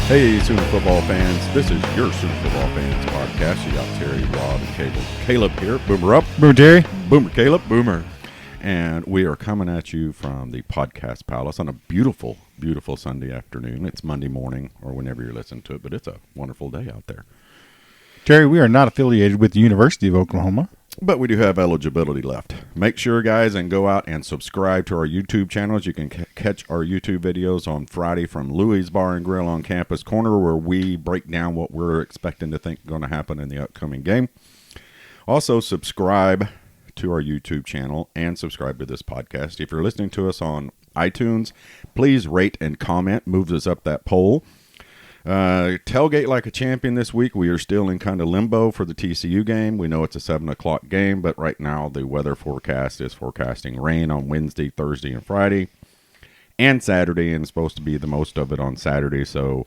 Hey, Sooner football fans. This is your Sooner football fans podcast. You got Terry, Rob, and Caleb here. Boomer up. Boomer Terry. Boomer Caleb. Boomer. And we are coming at you from the Podcast Palace on a beautiful, beautiful Sunday afternoon. It's Monday morning or whenever you're listening to it, but it's a wonderful day out there. Terry, we are not affiliated with the University of Oklahoma. But we do have eligibility left. Make sure, guys, and go out and subscribe to our YouTube channels. You can catch our YouTube videos on Friday from Louis Bar and Grill on Campus Corner, where we break down what we're expecting to think going to happen in the upcoming game. Also, subscribe to our YouTube channel and subscribe to this podcast. If you're listening to us on iTunes, please rate and comment. Moves us up that poll. Tailgate like a champion this week. We are still in kind of limbo for the TCU game. We know it's a 7 o'clock game, but right now the weather forecast is forecasting rain on Wednesday, Thursday, and Friday, and Saturday, and it's supposed to be the most of it on Saturday. So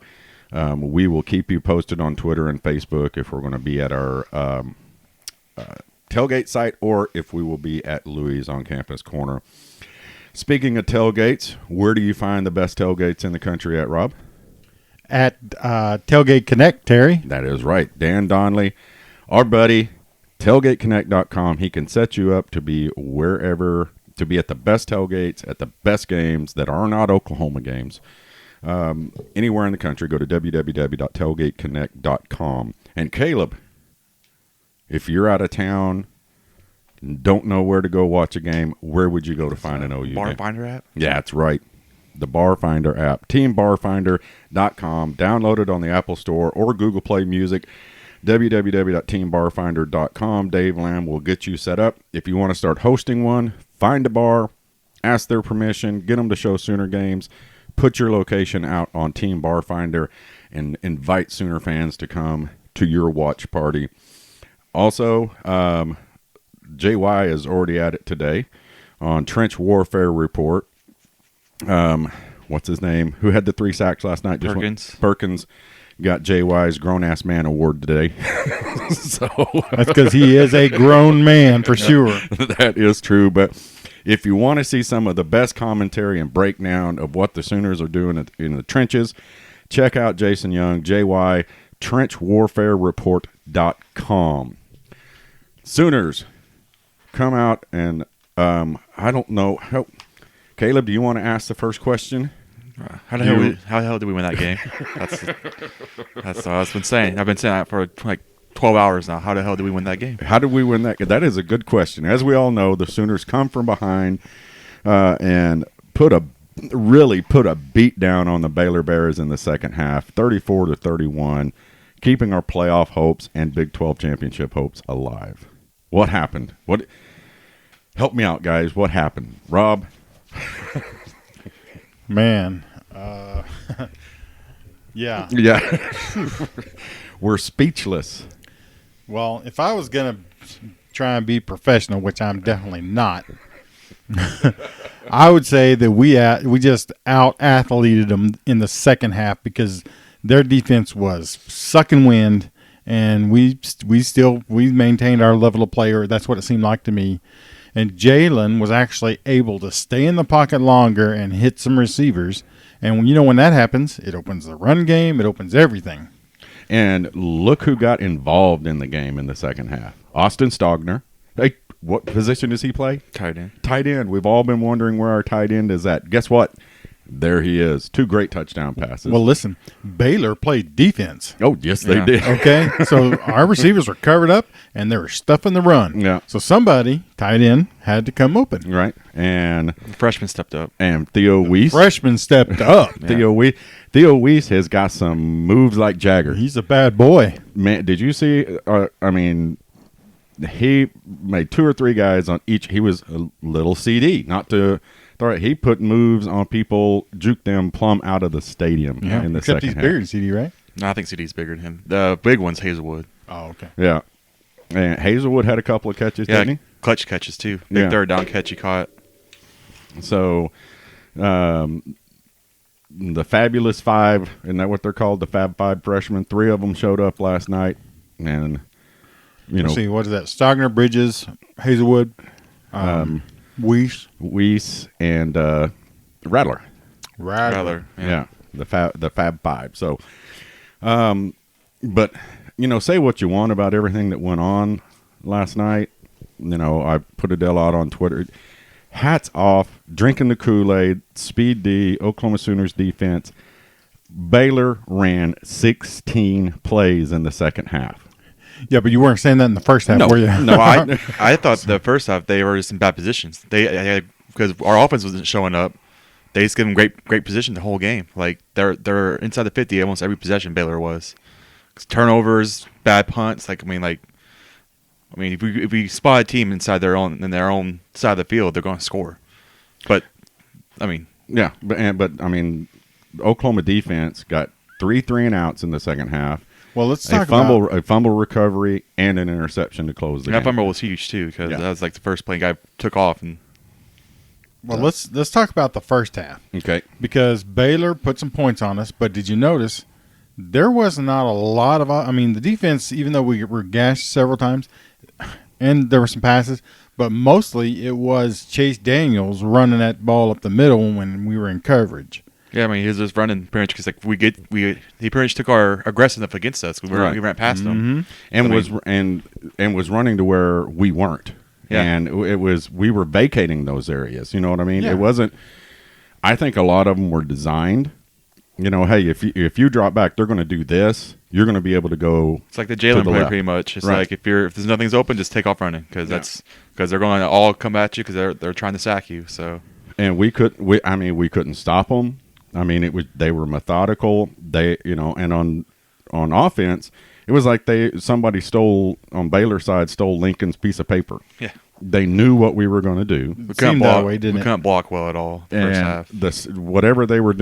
we will keep you posted on Twitter and Facebook if we're going to be at our tailgate site or if we will be at Louis on Campus Corner. Speaking of tailgates, where do you find the best tailgates in the country at, Rob? At Tailgate Connect, Terry. That is right. Dan Donnelly, our buddy, tailgateconnect.com. He can set you up to be wherever, to be at the best tailgates, at the best games that are not Oklahoma games. Anywhere in the country, go to www.tailgateconnect.com. And Caleb, if you're out of town, don't know where to go watch a game, where would you go to find an OU Bar game? Finder app? Yeah, that's right. The Bar Finder app, teambarfinder.com. Download it on the Apple Store or Google Play Music, www.teambarfinder.com. Dave Lamb will get you set up. If you want to start hosting one, find a bar, ask their permission, get them to show Sooner games, put your location out on Team Bar Finder, and invite Sooner fans to come to your watch party. Also, JY is already at it today on Trench Warfare Report. What's his name? Who had the 3 sacks last night? Perkins got JY's Grown Ass Man Award today. So That's because he is a grown man for sure. That is true. But if you want to see some of the best commentary and breakdown of what the Sooners are doing in the trenches, check out Jason Young, JY, trenchwarfarereport.com. Sooners, come out and I don't know how. Caleb, do you want to ask the first question? How the hell did we win that game? That's what I've been saying. I've been saying that for like 12 hours now. How the hell did we win that game? How did we win that game? That is a good question. As we all know, the Sooners come from behind and really put a beat down on the Baylor Bears in the second half, 34-31, keeping our playoff hopes and Big 12 championship hopes alive. What happened? Help me out, guys. What happened? Rob? Man. Yeah. We're speechless. Well, if I was going to try and be professional, which I'm definitely not, I would say that we just out-athleted them in the second half because their defense was sucking wind, and we maintained our level of play, or that's what it seemed like to me. And Jalen was actually able to stay in the pocket longer and hit some receivers. And when that happens, it opens the run game. It opens everything. And look who got involved in the game in the second half. Austin Stogner. Hey, what position does he play? Tight end. Tight end. We've all been wondering where our tight end is at. Guess what? There he is. 2 great touchdown passes. Well, listen, Baylor played defense. Oh, yes, they did. Okay, so our receivers were covered up, and they were stuffing the run. Yeah. So somebody, tight end, had to come open. Right. And The freshman stepped up. And Theo Weiss. Freshman stepped up. Theo Weiss has got some moves like Jagger. He's a bad boy. Man, did you see? He made 2 or 3 guys on each. He was a little CD, not to. All right, he put moves on people, juked them plumb out of the stadium in the except second he's half. bigger than CD, right? No, I think CD's bigger than him. The big one's Hazelwood. Oh, okay. Yeah. And Hazelwood had a couple of catches, didn't he? Clutch catches too. Big third down catch he caught. So, the Fabulous Five, isn't that what they're called? The Fab Five freshmen. 3 of them showed up last night. And, Let's see, what is that? Stogner, Bridges, Hazelwood, Weiss, and Rattler. Rattler. Yeah. the Fab Five. So, but say what you want about everything that went on last night. I put Adele out on Twitter. Hats off, drinking the Kool-Aid, Speed D, Oklahoma Sooners defense. Baylor ran 16 plays in the second half. Yeah, but you weren't saying that in the first half, were you? No, I thought the first half they were just in bad positions. Because our offense wasn't showing up. They just gave them great position the whole game. Like they're inside the 50 almost every possession. Baylor was turnovers, bad punts. If we spot a team inside their own side of the field, they're going to score. But Oklahoma defense got 3 3-and-outs in the second half. Well, let's talk about a fumble recovery and an interception to close the game. That fumble was huge too because that was like the first play guy took off. Well, let's talk about the first half. Okay, because Baylor put some points on us, but did you notice there was not a lot of? The defense, even though we were gashed several times, and there were some passes, but mostly it was Chase Daniels running that ball up the middle when we were in coverage. Yeah, he was just running pretty much because he pretty much took our aggressiveness against us. We ran past him and was running to where we weren't. Yeah. And we were vacating those areas. You know what I mean? Yeah. It wasn't. I think a lot of them were designed. Hey, if you drop back, they're going to do this. You're going to be able to go. It's like the Jalen play pretty much. It's like if there's nothing's open, just take off running because they're going to all come at you because they're trying to sack you. So and we couldn't stop them. They were methodical. And on offense, it was like somebody stole on Baylor side stole Lincoln's piece of paper. Yeah. They knew what we were going to do. We couldn't block well at all first half. What they were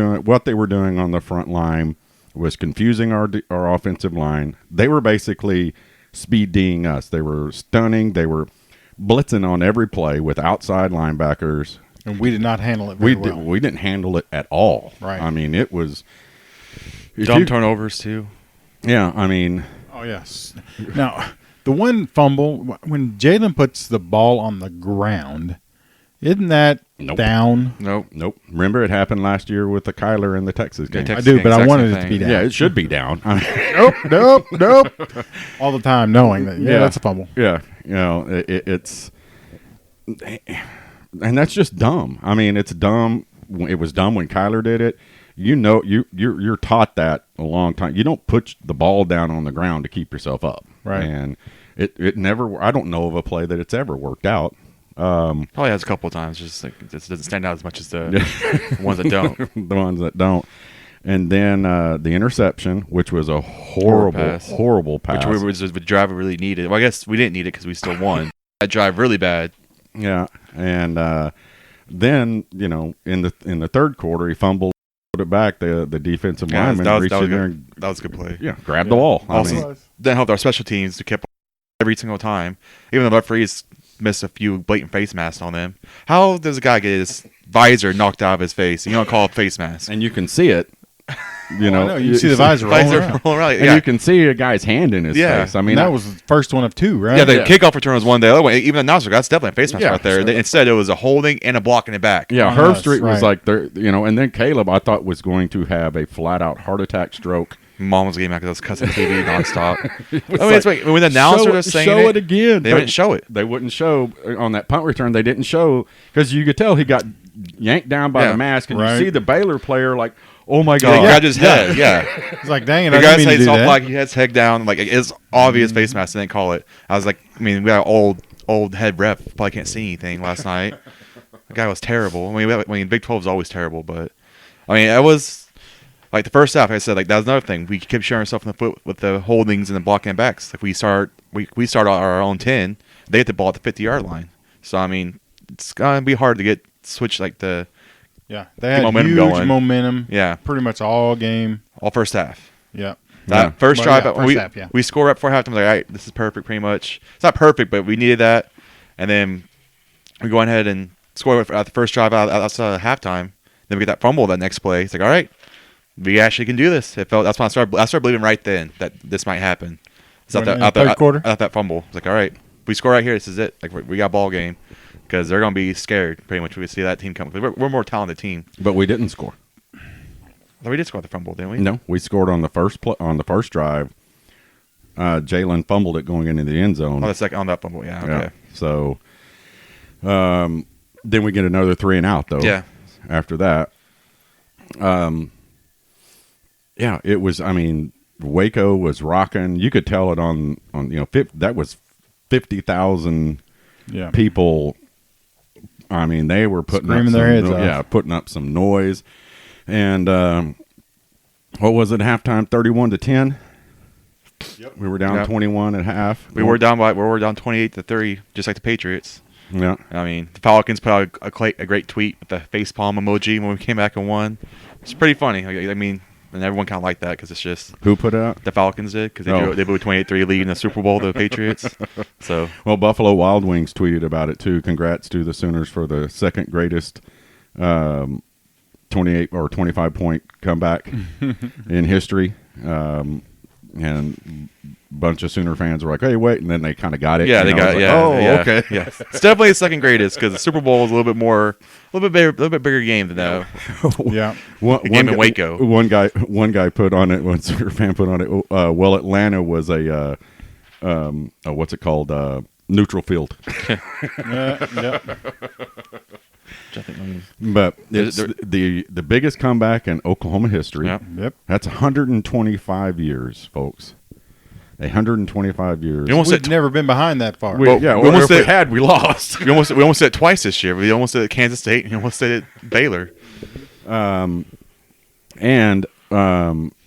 doing on the front line was confusing our offensive line. They were basically speed D'ing us. They were stunning. They were blitzing on every play with outside linebackers. And we did not handle it very well. We didn't handle it at all. Right. It was dumb turnovers too. Yeah, Oh yes. Now, the one fumble when Jalen puts the ball on the ground, isn't that down? Nope. Remember it happened last year with the Kyler in the Texas game. I do, but I wanted it to be down. Yeah, it should be down. Nope. All the time knowing that. Yeah, that's a fumble. Yeah, it's. And that's just dumb. It's dumb. It was dumb when Kyler did it. You're taught that a long time. You don't put the ball down on the ground to keep yourself up. Right. And it never. I don't know of a play that it's ever worked out. Probably has a couple of times. Just like it just doesn't stand out as much as the ones that don't. The ones that don't. And then the interception, which was a horrible pass. Which was the drive we really needed. Well, I guess we didn't need it because we still won. That drive really bad. Yeah, and then in the third quarter, he fumbled, put it back. The defensive lineman reached in there and that was a good play. Yeah, grabbed the ball. Also, then helped our special teams to keep every single time, even though the referees missed a few blatant face masks on them. How does a guy get his visor knocked out of his face? You don't call it face mask, and you can see it. You see the visor rolling around. And you can see a guy's hand in his face. That was the first one of two, right? Yeah, the kickoff return was one. The other one, even the announcer, that's definitely a face mask right there. Instead, it was a holding and a blocking it back. Yeah, Herb Street was like, and then Caleb, I thought, was going to have a flat-out heart attack stroke. Mom was getting mad because I was cussing TV nonstop. When the announcer was saying show it again. They wouldn't show it. They wouldn't show on that punt return. They didn't show because you could tell he got yanked down by the mask, and you see the Baylor player like, oh my God! He grabbed his head. Yeah, it's like, dang it! The guy's head's all black. He has head down. Like it's obvious face mask. They didn't call it. I was like, we got old head ref. Probably can't see anything last night. The guy was terrible. Big 12 is always terrible, but it was. Like the first half, like I said, that was another thing. We kept shooting ourselves in the foot with the holdings and the blocking backs. Like we start our own 10, they hit the ball at the 50-yard line. So it's gonna be hard to get switch they had momentum huge momentum. Yeah, pretty much all game, all first half. Yeah, that first drive, we score up for halftime. Like, all right, this is perfect. Pretty much, it's not perfect, but we needed that. And then we go ahead and score at the first drive outside of halftime. Then we get that fumble that next play. It's like, all right. We actually can do this. It felt that's when I started believing right then that this might happen. It's third quarter. At that fumble, it's like, all right, we score right here. This is it. Like we got ball game because they're gonna be scared pretty much. We see that team come. We're a more talented team, but we didn't score. Oh, we did score the fumble, didn't we? No, we scored on the first on the first drive. Jalen fumbled it going into the end zone. Oh, the second on that fumble. Yeah. Okay. Yeah. So, then we get another 3 and out though. Yeah. After that, yeah, it was. I mean, Waco was rocking. You could tell it on that was 50,000 people. I mean, they were putting Screaming up their heads off. Yeah, putting up some noise. And what was it? Halftime, 31-10. Yep. We were down 21 at half. We were down 28-3, just like the Patriots. Yeah. I mean, the Falcons put out a great tweet with the facepalm emoji when we came back and won. It's pretty funny. I mean, and everyone kind of liked that because it's just who put out the Falcons did because they blew a 28-3 lead in the Super Bowl to the Patriots. So well, Buffalo Wild Wings tweeted about it too. Congrats to the Sooners for the second greatest 28 or 25 point comeback in history. And a bunch of Sooner fans were like, "Hey, wait!" And then they kind of got it. Yeah, they got it. Like, okay. Yeah, it's definitely the second greatest because the Super Bowl is a little bit bigger game than that. Yeah. One game in Waco. One guy put on it. One Sooner fan put on it. Well, Atlanta was a what's it called? Neutral field. Yeah. But it's the biggest comeback in Oklahoma history. Yep. That's 125 years, folks. 125 years. We've never been behind that far. We almost had. We lost. we almost did it twice this year. We almost did it at Kansas State. And we almost did it at Baylor. And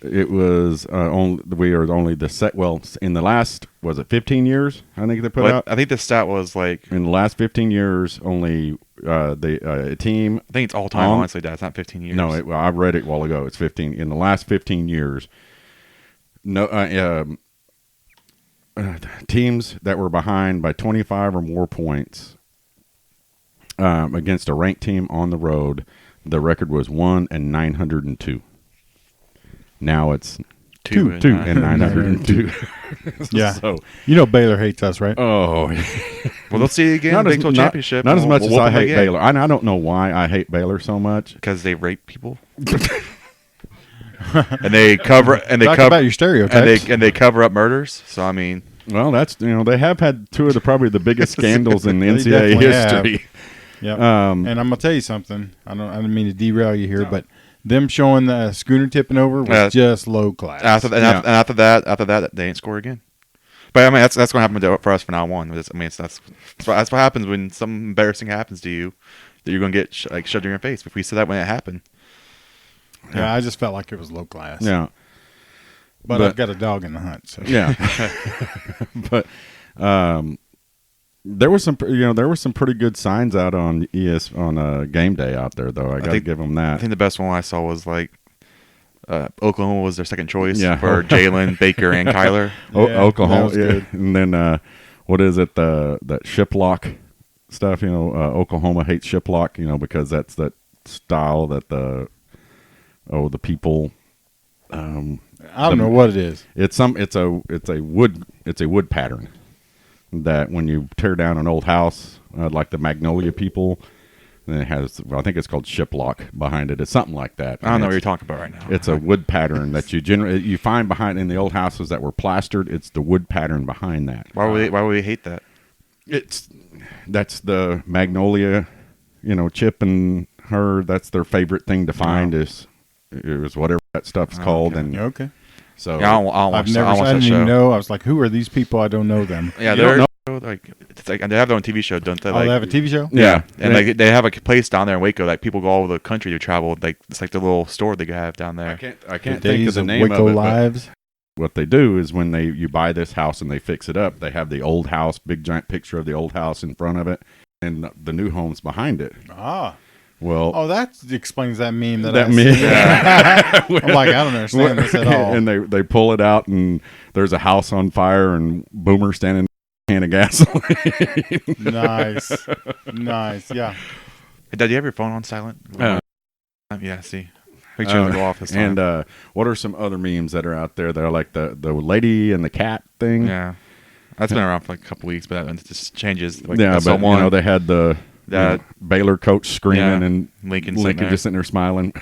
it was we are only the set. Well, in the last, was it 15 years? I think they put out. I think the stat was like in the last 15 years, only the team. I think it's all time. Honestly, Dad, it's not 15 years. No, I read it a while ago. It's 15 in the last 15 years. No, teams that were behind by 25 or more points against a ranked team on the road. The record was 1-902. Now it's 2-902. Yeah. So Baylor hates us, right? Oh, well, let's see again. Big 12 championship. Not as much as I hate Baylor. I don't know why I hate Baylor so much. Because they rape people. and they cover Talk about your stereotypes. and they cover up murders. So I mean, well, that's they have had two of probably the biggest scandals in the NCAA history. Yeah. And I'm gonna tell you something. I didn't mean to derail you here, but them showing the schooner tipping over was just low class. After that, they ain't score again. But I mean, that's going to happen for us from now on. That's what happens when something embarrassing happens to you, that you're going to get shoved in your face. If we said that when it happened. Yeah, I just felt like it was low class. Yeah. But I've got a dog in the hunt. So. Yeah. But there was some pretty good signs out on game day out there though. I got to give them that. I think the best one I saw was Oklahoma was their second choice for Jalen, Baker, and Kyler. Oklahoma, yeah. And then what is it? That shiplock stuff. Oklahoma hates shiplock. Because that's that style that the people. I don't know what it is. It's a wood pattern that when you tear down an old house, like the Magnolia people, and it has, I think it's called shiplock behind it. It's something like that. I don't know what you're talking about right now. It's a wood pattern that you find behind in the old houses that were plastered. It's the wood pattern behind that. Why would we hate that? That's the Magnolia, Chip and her. That's their favorite thing to find is whatever that stuff's called. And okay. So yeah, I didn't even know. I was like, who are these people? I don't know them. Yeah, they have their own TV show, don't they? They have a TV show? Yeah. And they have a place down there in Waco. People go all over the country to travel. It's like the little store they have down there. I can't think of the name Waco of it. Lives. What they do is when you buy this house and they fix it up, they have the old house, big giant picture of the old house in front of it, and the new home's behind it. Ah. Well, that explains that meme meme. I'm like, I don't understand this at all. And they pull it out, and there's a house on fire, and Boomer standing in a can of gasoline. Nice, yeah. Hey, Dad, do you have your phone on silent? Yeah, see. Go off this time. And what are some other memes that are out there that are like the lady and the cat thing? Yeah, that's been around for a couple weeks, but that just changes. But they had the Baylor coach screaming and Lincoln just sitting there smiling.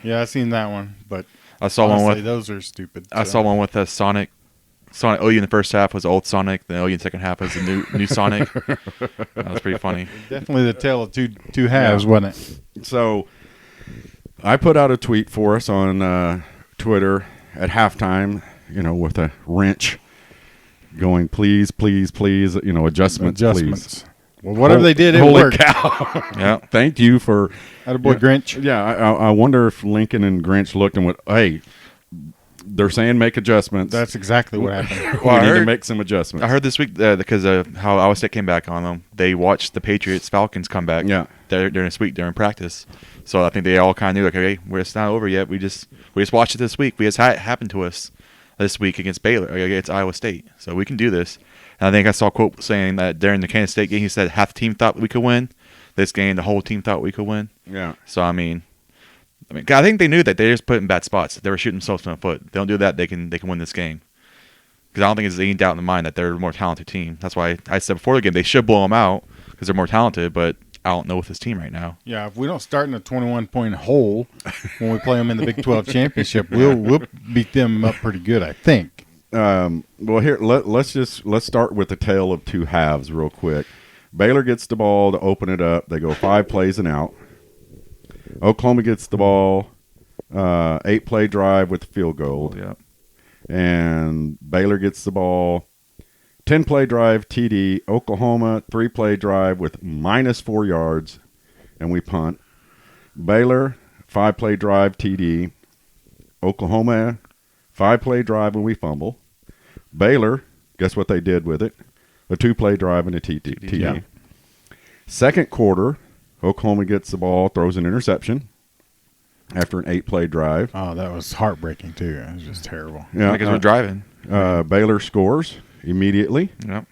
Yeah, I seen that one, but I saw one honestly, with those are stupid. I saw one with a Sonic OU in the first half was old Sonic. The OU in the second half was the new Sonic. That was pretty funny. Definitely the tale of two halves, wasn't it? So I put out a tweet for us on Twitter at halftime, with a wrench going, please, please, please, adjustments, please. Well, whatever they did, it Holy worked. cow. Yeah. Thank you for... Attaboy Grinch. Yeah, I wonder if Lincoln and Grinch looked and went, hey, they're saying make adjustments. That's exactly what happened. We need to make some adjustments. I heard this week because of how Iowa State came back on them, they watched the Patriots-Falcons come back during this week during practice. So I think they all kind of knew, like, hey, it's not over yet. We just watched it this week. It happened to us this week against Baylor, against Iowa State. So we can do this. And I think I saw a quote saying that during the Kansas State game, he said half the team thought we could win. This game, the whole team thought we could win. Yeah. So, I think they knew that they just put in bad spots. They were shooting themselves in the foot. They don't do that, they can win this game. Because I don't think there's any doubt in the mind that they're a more talented team. That's why I said before the game they should blow them out because they're more talented, but I don't know with this team right now. Yeah, if we don't start in a 21-point hole when we play them in the Big 12 championship, we'll beat them up pretty good, I think. Well, here let's start with the tale of two halves real quick. Baylor gets the ball to open it up. They go 5 plays and out. Oklahoma gets the ball, 8-play drive with the field goal. Yeah. And Baylor gets the ball, 10-play drive TD. Oklahoma 3-play drive with -4 yards, and we punt. Baylor 5-play drive TD. Oklahoma 5-play drive and we fumble. Baylor, guess what they did with it? A 2-play drive and a TD. Yeah. Second quarter, Oklahoma gets the ball, throws an interception after an 8-play drive. Oh, that was heartbreaking, too. It was just terrible. Yeah, Because we're driving. Baylor scores immediately. Yep.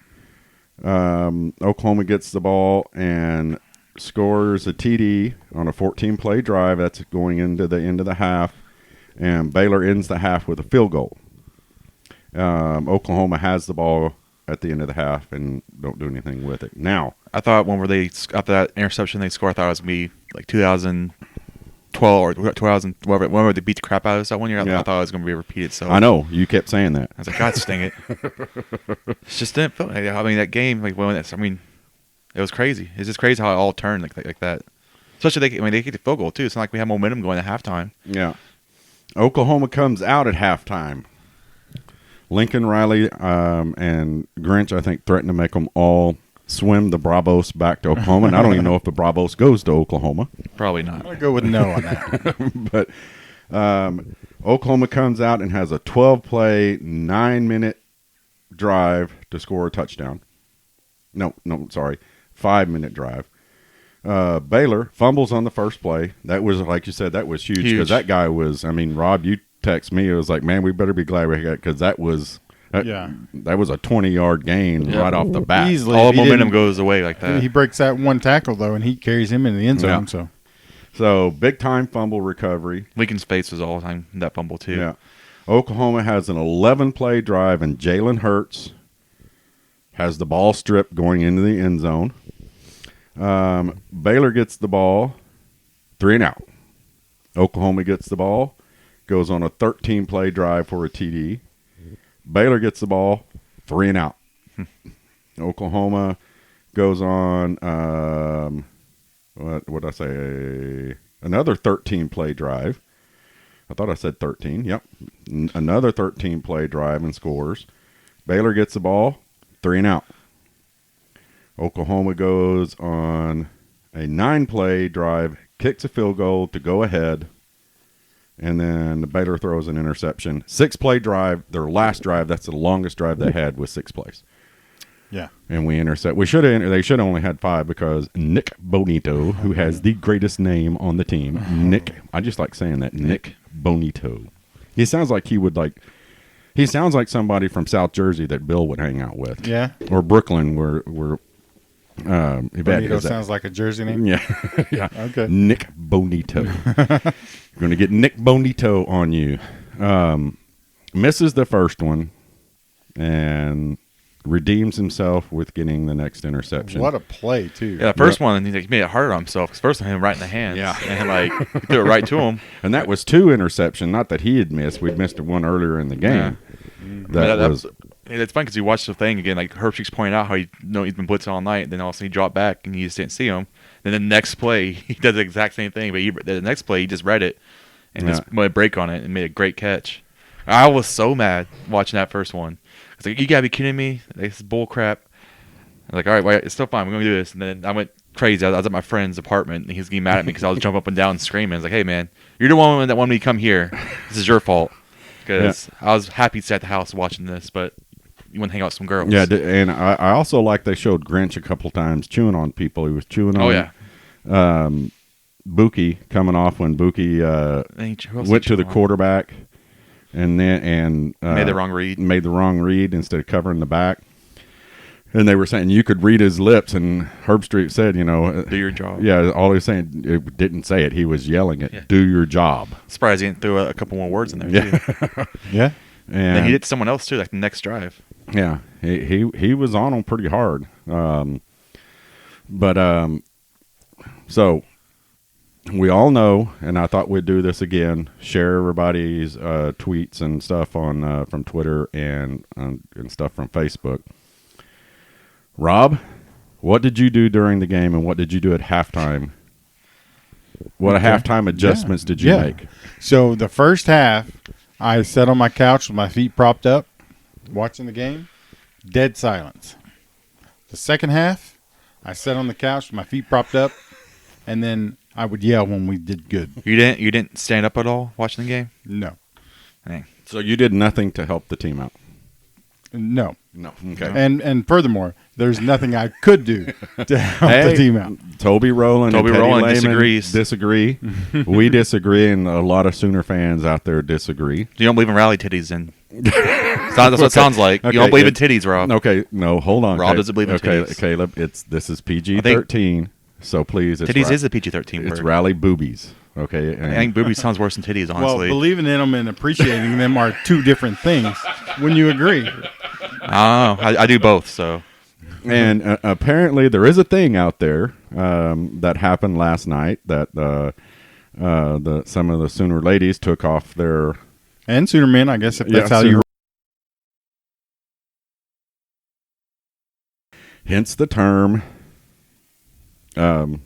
Oklahoma gets the ball and scores a TD on a 14-play drive. That's going into the end of the half. And Baylor ends the half with a field goal. Oklahoma has the ball at the end of the half and don't do anything with it. Now, I thought after that interception they scored, I thought it was going to be like 2012 or 2000, whenever they beat the crap out of us that one year. I thought it was going to be repeated. So I know you kept saying that. I was like, God, sting it. It's just didn't feel. That game, it was crazy. It's just crazy how it all turned like that. Especially they get the field goal too. It's not like we have momentum going at halftime. Yeah. Oklahoma comes out at halftime. Lincoln Riley and Grinch, I think, threatened to make them all swim the Bravos back to Oklahoma. And I don't even know if the Bravos goes to Oklahoma. Probably not. I'm going to go with no on that. But Oklahoma comes out and has a 12-play, 9-minute drive to score a touchdown. No, sorry, 5-minute drive. Baylor fumbles on the first play. That was, like you said, that was huge because that guy was, Rob, you text me, it was like, man, we better be glad we got, because that was a 20-yard gain right off the bat. Easily. All momentum goes away like that. He breaks that one tackle, though, and he carries him into the end zone. Yeah. So big-time fumble recovery. Lincoln's face was all the time in that fumble, too. Yeah. Oklahoma has an 11-play drive, and Jalen Hurts has the ball stripped going into the end zone. Baylor gets the ball, 3 and out. Oklahoma gets the ball, goes on a 13-play drive for a TD. Baylor gets the ball, 3 and out. Oklahoma goes on, what did I say? Another 13-play drive. I thought I said 13. Yep. Another 13-play drive and scores. Baylor gets the ball, 3 and out. Oklahoma goes on a 9-play drive, kicks a field goal to go ahead, and then Baylor throws an interception. 6-play drive, their last drive, that's the longest drive they had, was 6 plays. Yeah. And we intercept. They should have only had 5 because Nick Bonito, who has the greatest name on the team, I just like saying that, Nick Bonito. He sounds like he sounds like somebody from South Jersey that Bill would hang out with. Yeah. Or Brooklyn, where Bonito sounds like a Jersey name? Yeah. Yeah. Okay. Nick Bonito. You're going to get Nick Bonito on you. Misses the first one and redeems himself with getting the next interception. What a play, too. Yeah, the first one, he made it harder on himself. Because first one, hit him right in the hands. Yeah. And, like, he threw it right to him. And that was 2 interceptions, not that he had missed. We'd missed one earlier in the game. It's fun because you watch the thing again. Like, Herbstreit pointed out how he's been blitzing all night. Then all of a sudden he dropped back and you just didn't see him. Then the next play, he does the exact same thing. But the next play, he just read it and just made a break on it and made a great catch. I was so mad watching that first one. I was like, you got to be kidding me. This is bull crap. I was like, all right, well, it's still fine. We're going to do this. And then I went crazy. I was at my friend's apartment, and he was getting mad at me because I was jumping up and down and screaming. I was like, hey, man, you're the one that wanted me to come here. This is your fault. Because I was happy to stay at the house watching this, but you want to hang out with some girls. Yeah, and I also like they showed Grinch a couple times chewing on people. He was chewing on Buki coming off when Buki went to the quarterback and made the wrong read. Made the wrong read instead of covering the back. And they were saying you could read his lips, and Herbstreit said, do your job. Yeah, all he was saying, it didn't say it. He was yelling it. Yeah. Do your job. Surprised he didn't throw a couple more words in there, too. Yeah. And he did to someone else, too, like the next drive. Yeah, he was on them pretty hard. So we all know, and I thought we'd do this again, share everybody's tweets and stuff on from Twitter and stuff from Facebook. Rob, what did you do during the game, and what did you do at halftime? What halftime adjustments did you make? So the first half, I sat on my couch with my feet propped up, watching the game. Dead silence. The second half, I sat on the couch with my feet propped up, and then I would yell when we did good. You didn't stand up at all watching the game? No. Dang. So you did nothing to help the team out? No. Okay. And furthermore, there's nothing I could do to help the team out. Toby Rowland disagrees. Disagree. We disagree, and a lot of Sooner fans out there disagree. You don't believe in rally titties, then? That's what it sounds like. You don't believe in titties, Rob. Okay, no, hold on. Rob doesn't believe in titties. Okay, Caleb, this is PG-13, so please. Titties is a PG-13 word. It's rally boobies. Okay, I think boobies sounds worse than titties, honestly. Well, believing in them and appreciating them are two different things. Wouldn't you agree? I don't know. I do both, so. And apparently there is a thing out there that happened last night that some of the Sooner ladies took off their... And Sooner men, I guess, if that's how you... Hence the term... I'll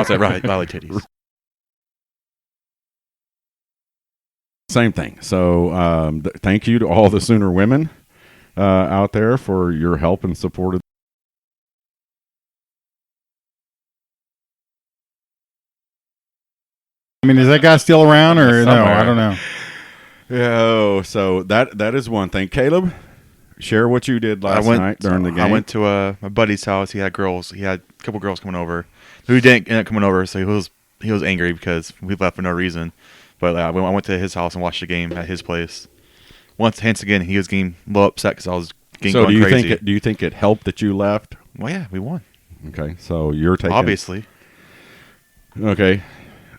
say rally titties. Same thing. So thank you to all the Sooner women out there for your help and support. I mean, is that guy still around or no? I don't know. Yeah. So that is one thing. Caleb, share what you did last night during the game. I went to my buddy's house. He had a couple girls coming over who didn't end up coming over, so he was angry because we left for no reason. But I went to his house and watched the game at his place. Hence again, he was getting a little upset because I was getting going crazy. Do you think it helped that you left? Well, yeah, we won. Okay, so you're taking... Obviously. Okay.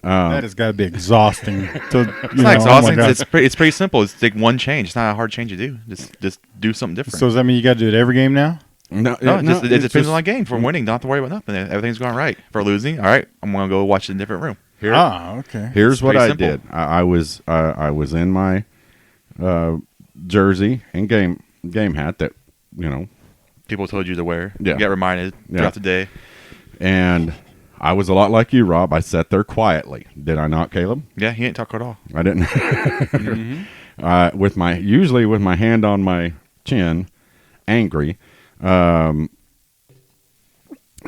That has got to be exhausting. It's not exhausting. It's pretty simple. It's like one change. It's not a hard change to do. Just do something different. So does that mean you got to do it every game now? No, it depends on the game. For winning, don't have to worry about nothing. Everything's going right. For losing, all right, I'm going to go watch it in a different room. Okay. Here's what I did. I was in my jersey and game hat that people told you to wear. Yeah. You got reminded throughout the day. And I was a lot like you, Rob. I sat there quietly. Did I not, Caleb? Yeah, he didn't talk at all. I didn't. Mm-hmm. Usually with my hand on my chin, angry.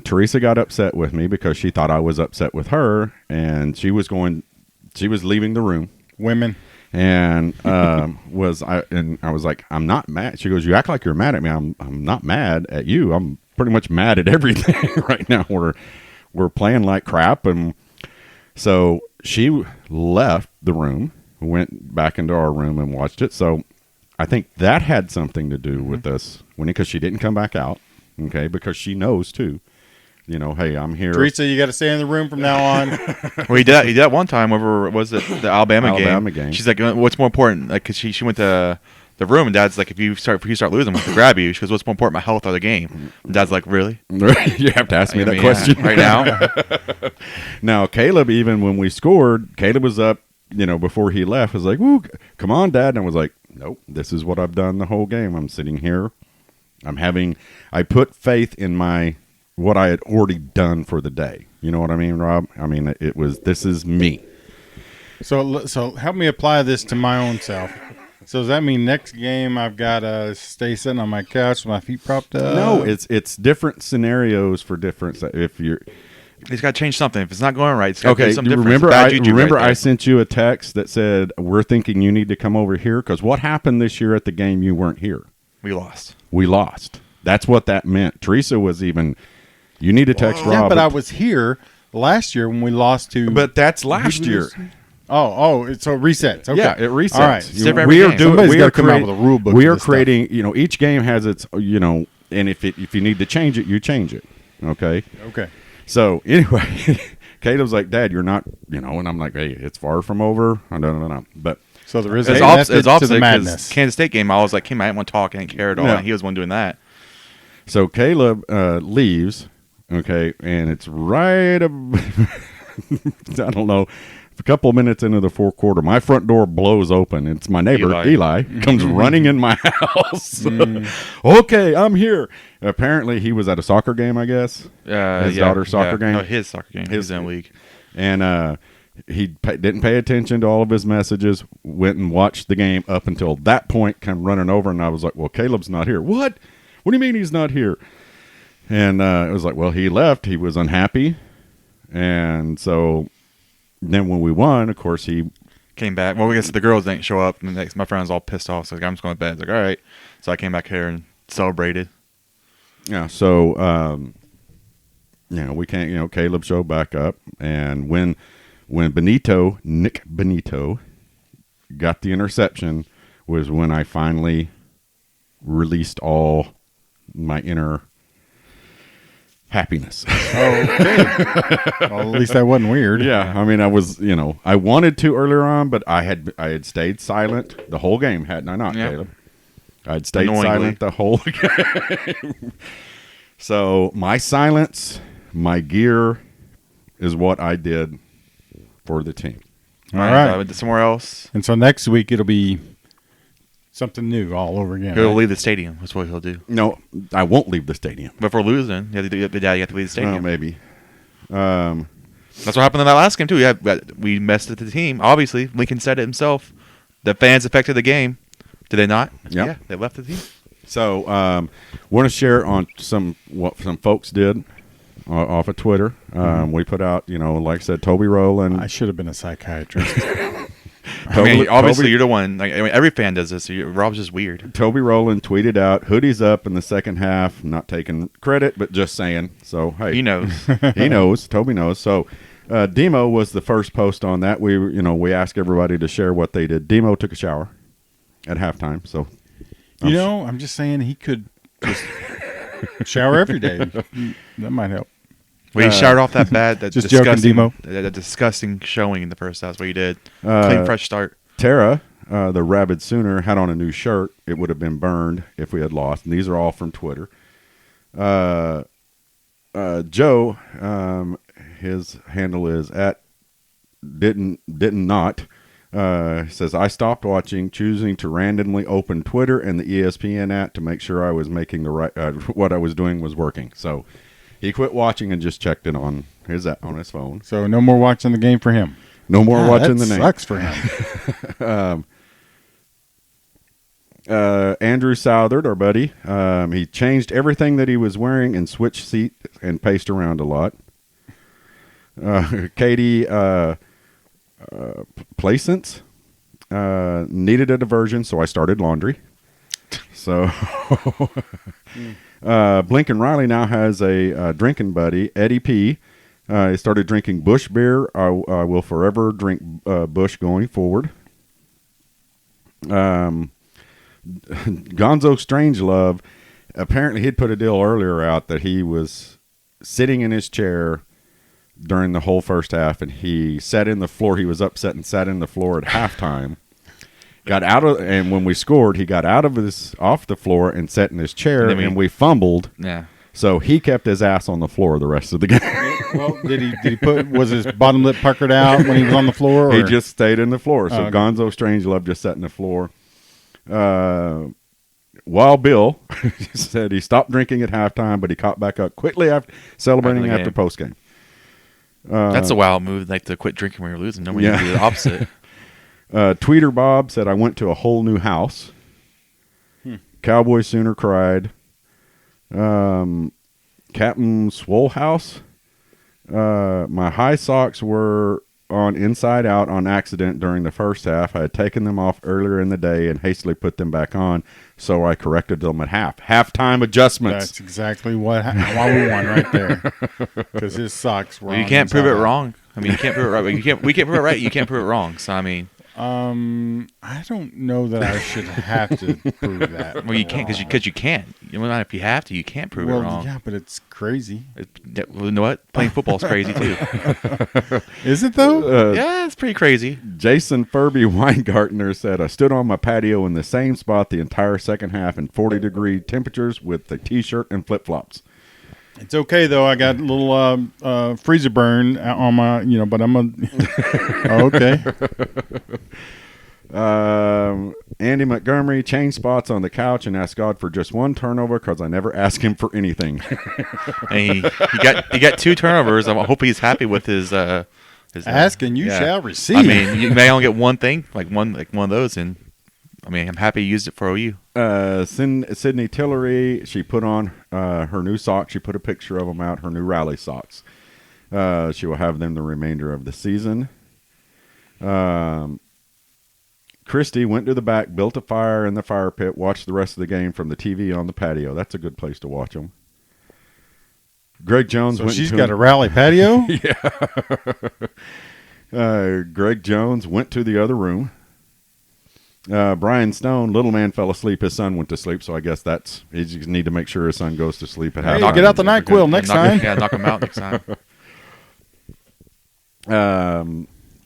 Teresa got upset with me because she thought I was upset with her, and she was leaving the room. Women. And I was like, I'm not mad. She goes, you act like you're mad at me. I'm not mad at you. I'm pretty much mad at everything right now. We're playing like crap. And so she left the room, went back into our room and watched it. So I think that had something to do with us winning, because she didn't come back out. Okay. Because she knows too. Hey, I'm here. Teresa, you got to stay in the room from now on. Well, he did that one time over, was it the Alabama game? She's like, what's more important? Like, cause she went to the room, and Dad's like, if you start losing, I'm going to grab you. She goes, what's more important, my health or the game? And Dad's like, really? You have to ask me that question right now. Now, Caleb, even when we scored, Caleb was up, before he left, was like, woo, come on, Dad. And I was like, nope, this is what I've done the whole game. I'm sitting here. I put faith in what I had already done for the day. You know what I mean, Rob? I mean, this is me. So help me apply this to my own self. So does that mean next game I've got to stay sitting on my couch with my feet propped up? No, it's different scenarios for different. If you're, he's got to change something. If it's not going right, it's got to okay. do something different. Remember, I sent you a text that said we're thinking you need to come over here because what happened this year at the game you weren't here. We lost. That's what that meant. Teresa was even. You need to text Rob. Yeah, but I was here last year when we lost to. But that's last year. So it resets. Okay. Yeah, it resets. All right. We are doing. Somebody's We got are to come out with a rule book. We are creating. Each game has its. And if you need to change it, you change it. Okay. Okay. So anyway, Caleb's like, Dad, you're not. And I'm like, hey, it's far from over. No. But so there is it's a opposite to the madness. Kansas State game, I was like, I didn't want to talk, I didn't care at all. Yeah. And he was one doing that. so Caleb leaves. Okay, and it's right. I don't know. A couple of minutes into the fourth quarter, my front door blows open. It's my neighbor, Eli comes running in my house. Okay, I'm here. Apparently, he was at a soccer game, I guess. His daughter's soccer game? No, his soccer game. His own league. And he didn't pay attention to all of his messages, went and watched the game up until that point, come running over, and I was like, well, Caleb's not here. What? What do you mean he's not here? And it was like, well, he left. He was unhappy. And so then when we won, of course, he came back. Well, I guess the girls didn't show up. And my friend was all pissed off. So I'm just going to bed. I was like, all right. So I came back here and celebrated. Yeah. So, we can't, Caleb showed back up. And when Nick Benito got the interception was when I finally released all my inner happiness. Okay. Well, at least that wasn't weird. Yeah, I mean, I was, I wanted to earlier on, but I had stayed silent the whole game, hadn't I not, Caleb? I'd stayed silent the whole game. So my silence, my gear, is what I did for the team. All right. I went somewhere else. And so next week it'll be something new all over again. He'll leave the stadium. That's what he'll do. No, I won't leave the stadium. But if we're losing, you have to leave the stadium. Well, maybe. That's what happened in that last game, too. Yeah, we messed with the team. Obviously, Lincoln said it himself. The fans affected the game. Did they not? Yep. Yeah, they left the team. So, want to share on what some folks did off of Twitter. We put out, like I said, Toby Rowland. I should have been a psychiatrist. Obviously, you're the one. Every fan does this. Rob's just weird. Toby Rowland tweeted out, "Hoodies up in the second half." Not taking credit, but just saying. So hey, he knows. He knows. Toby knows. So, Demo was the first post on that. We asked everybody to share what they did. Demo took a shower at halftime. So, I'm just saying he could just shower every day. That might help. Well, he showered off that just disgusting, Demo. That disgusting showing in the first half. That's what he did. Clean, fresh start. Tara, the Rabid Sooner, had on a new shirt. It would have been burned if we had lost. And these are all from Twitter. Joe, his handle is at didn't not. Says, I stopped watching, choosing to randomly open Twitter and the ESPN app to make sure I was making the right, what I was doing was working. So he quit watching and just checked it on his phone. So no more watching the game for him. No more watching the name. Sucks for him. Andrew Southard, our buddy, he changed everything that he was wearing and switched seat and paced around a lot. Katie Placence needed a diversion, so I started laundry. So Blinken Riley now has a drinking buddy, Eddie P. He started drinking Bush beer. I will forever drink Bush going forward. Gonzo Strangelove, apparently he'd put a deal earlier out that he was sitting in his chair during the whole first half, and he sat in the floor. He was upset and sat in the floor at halftime. got out of, and when we scored, he got off the floor and sat in his chair, and we fumbled. Yeah. So he kept his ass on the floor the rest of the game. Well, did he was his bottom lip puckered out when he was on the floor? Or? He just stayed in the floor. So okay. Gonzo Strangelove just sat in the floor. While Bill said he stopped drinking at halftime, but he caught back up quickly after celebrating after postgame. That's a wild move, like to quit drinking when you're losing. Nobody do the opposite. Tweeter Bob said, I went to a whole new house. Cowboy Sooner cried. Captain Swolehouse. My high socks were on inside out on accident during the first half. I had taken them off earlier in the day and hastily put them back on, so I corrected them at halftime adjustments. That's exactly why we won right there, because his socks were. Well, you can't prove it wrong. I mean, you can't prove it right. But we can't prove it right. You can't prove it wrong. So I mean, I don't know that I should have to prove that. Well, you can't because you can't. Not if you have to. You can't prove it wrong. Yeah, but it's crazy. You know what? Playing football is crazy too. Is it though? Yeah, it's pretty crazy. Jason Furby Weingartner said, I stood on my patio in the same spot the entire second half in 40-degree temperatures with a T-shirt and flip-flops. It's okay though. I got a little freezer burn on my, but I'm okay. Andy Montgomery changed spots on the couch and asked God for just one turnover because I never asked him for anything. And he got 2 turnovers. I hope he's happy with his. Ask and you shall receive. I mean, you may only get one thing, like one of those, and I mean, I'm happy you used it for OU. Sydney Tillery, she put on her new socks. She put a picture of them out, her new rally socks. She will have them the remainder of the season. Christy went to the back, built a fire in the fire pit, watched the rest of the game from the TV on the patio. That's a good place to watch them. Greg Jones went. She's got a rally patio? Yeah. Greg Jones went to the other room. Brian Stone, little man fell asleep. His son went to sleep, so I guess he just need to make sure his son goes to sleep at halftime. Get out the NyQuil next time. Yeah, knock him out next time.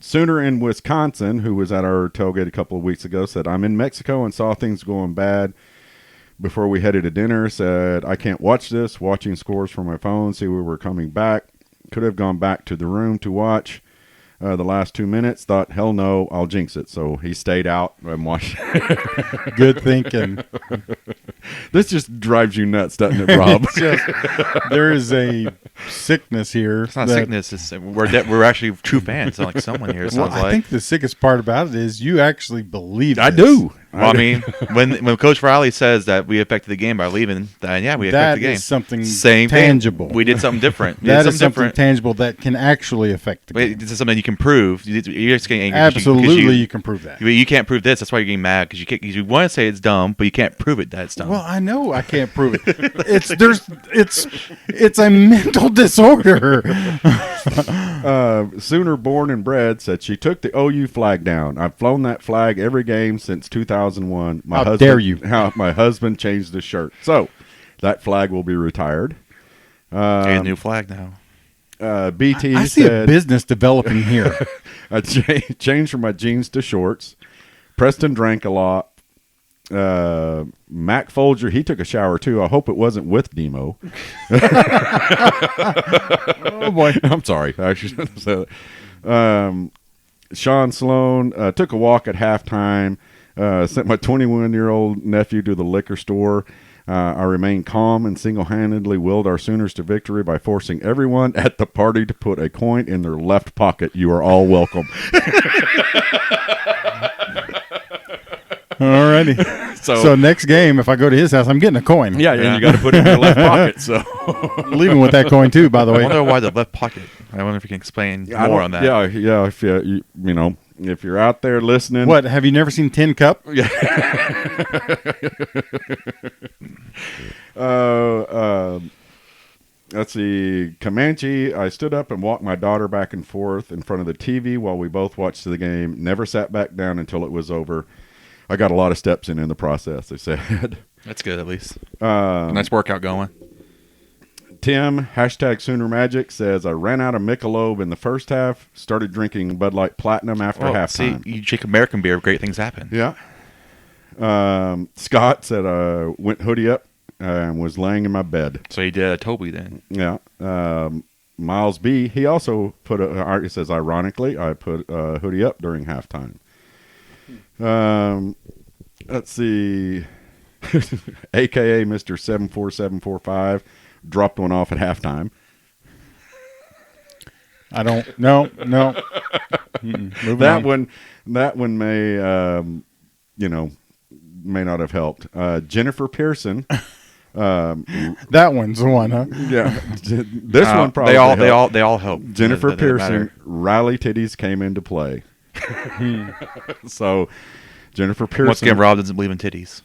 Sooner in Wisconsin, who was at our tailgate a couple of weeks ago, said, I'm in Mexico and saw things going bad before we headed to dinner. Said, I can't watch this. Watching scores from my phone, see we were coming back. Could have gone back to the room to watch the last 2 minutes. Thought, hell no, I'll jinx it. So he stayed out and watched. Good thinking. This just drives you nuts, doesn't it, Rob? There is a sickness here. It's not sickness. We're actually true fans. It's not like someone here. It sounds I think the sickest part about it is you actually believe I this. do. Well, I mean, when Coach Riley says that we affected the game by leaving, then yeah, we affected the game. That is something Same tangible. Thing. We did something different. That is something tangible that can actually affect the game. This is something you can prove. You're just getting angry. Absolutely, you can prove that. You can't prove this. That's why you're getting mad because you want to say it's dumb, but you can't prove it that it's dumb. Well, I know I can't prove it. It's a mental disorder. Sooner born and bred said she took the OU flag down. I've flown that flag every game since 2001. How dare you? My husband changed the shirt. So that flag will be retired. A new flag now. BT I see a business developing here. I changed from my jeans to shorts. Preston drank a lot. Mac Folger, he took a shower too. I hope it wasn't with Demo. Oh boy, I'm sorry. I shouldn't have said it. Sean Sloan took a walk at halftime. Sent my 21-year-old nephew to the liquor store. I remained calm and single-handedly willed our Sooners to victory by forcing everyone at the party to put a coin in their left pocket. You are all welcome. Alrighty. So next game, if I go to his house, I'm getting a coin. Yeah, and you got to put it in your left pocket. So leaving with that coin too, by the way. I wonder why the left pocket. I wonder if you can explain more on that. Yeah. If if you're out there listening, what have you never seen Tin Cup? Yeah. Let's see. Comanche, I stood up and walked my daughter back and forth in front of the TV while we both watched the game. Never sat back down until it was over. I got a lot of steps in the process, they said. That's good, at least. Nice workout going. Tim, hashtag Sooner Magic, says, I ran out of Michelob in the first half, started drinking Bud Light Platinum after halftime. See, you drink American beer, great things happen. Yeah. Scott said, went hoodie up and was laying in my bed. So you did a Toby then. Yeah. Miles B, he also put it says, ironically, I put a hoodie up during halftime. Let's see. AKA Mr. 74745 dropped one off at halftime. I don't. No. That one may, may not have helped. Jennifer Pearson. That one's the one, huh? Yeah. This one probably they all help. Jennifer Pearson, Riley titties came into play. So Jennifer Pearson. Once again, Rob doesn't believe in titties.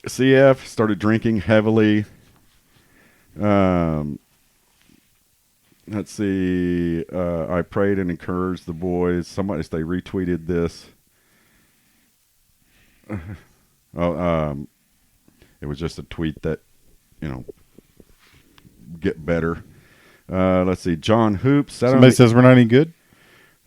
CF started drinking heavily. Let's see. I prayed and encouraged the boys. They retweeted this. It was just a tweet that, get better. Let's see. John Hoops. Somebody says we're not any good.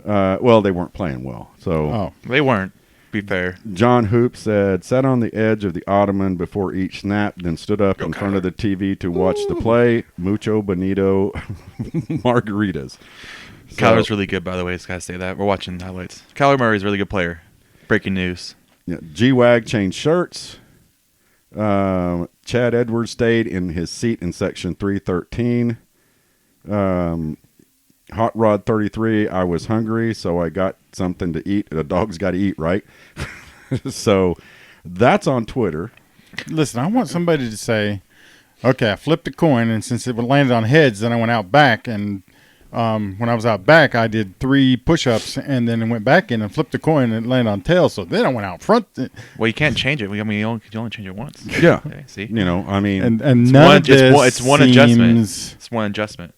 Well, they weren't playing well. So they weren't. Be fair. John Hoops said, sat on the edge of the ottoman before each snap, then stood up in front of the TV to watch the play. Mucho bonito margaritas. Kyler's really good, by the way. Just gotta say that. We're watching highlights. Kyler Murray's a really good player. Breaking news. Yeah, G-Wag changed shirts. Chad Edwards stayed in his seat in section 313. Hot Rod 33, I was hungry, so I got something to eat. The dog's got to eat, right? So that's on Twitter. Listen, I want somebody to say, okay, I flipped a coin, and since it landed on heads, then I went out back, and when I was out back, I did 3 push-ups, and then I went back in and flipped the coin, and it landed on tails, so then I went out front. Well, you can't change it. You only change it once. Yeah. Okay, see? And none of this it's one adjustment. It's one adjustment.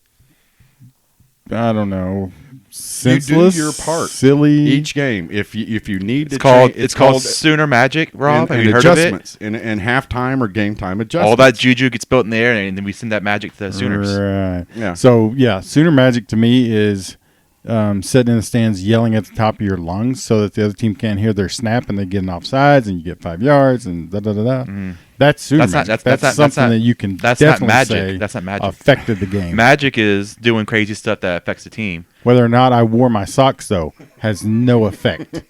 I don't know. Senseless. You do your part. Silly. Each game. If you need it's called Sooner Magic, Rob. Have you heard adjustments of it? And halftime or game time adjustments. All that juju gets built in the air, and then we send that magic to the Sooners. Right. Yeah. So, Sooner Magic to me is sitting in the stands yelling at the top of your lungs so that the other team can't hear their snap and they get an offsides and you get 5 yards and da-da-da-da. Mm-hmm. That's Sooner Magic. That's something that you can definitely say that's not magic. Affected the game. Magic is doing crazy stuff that affects the team. Whether or not I wore my socks, though, has no effect.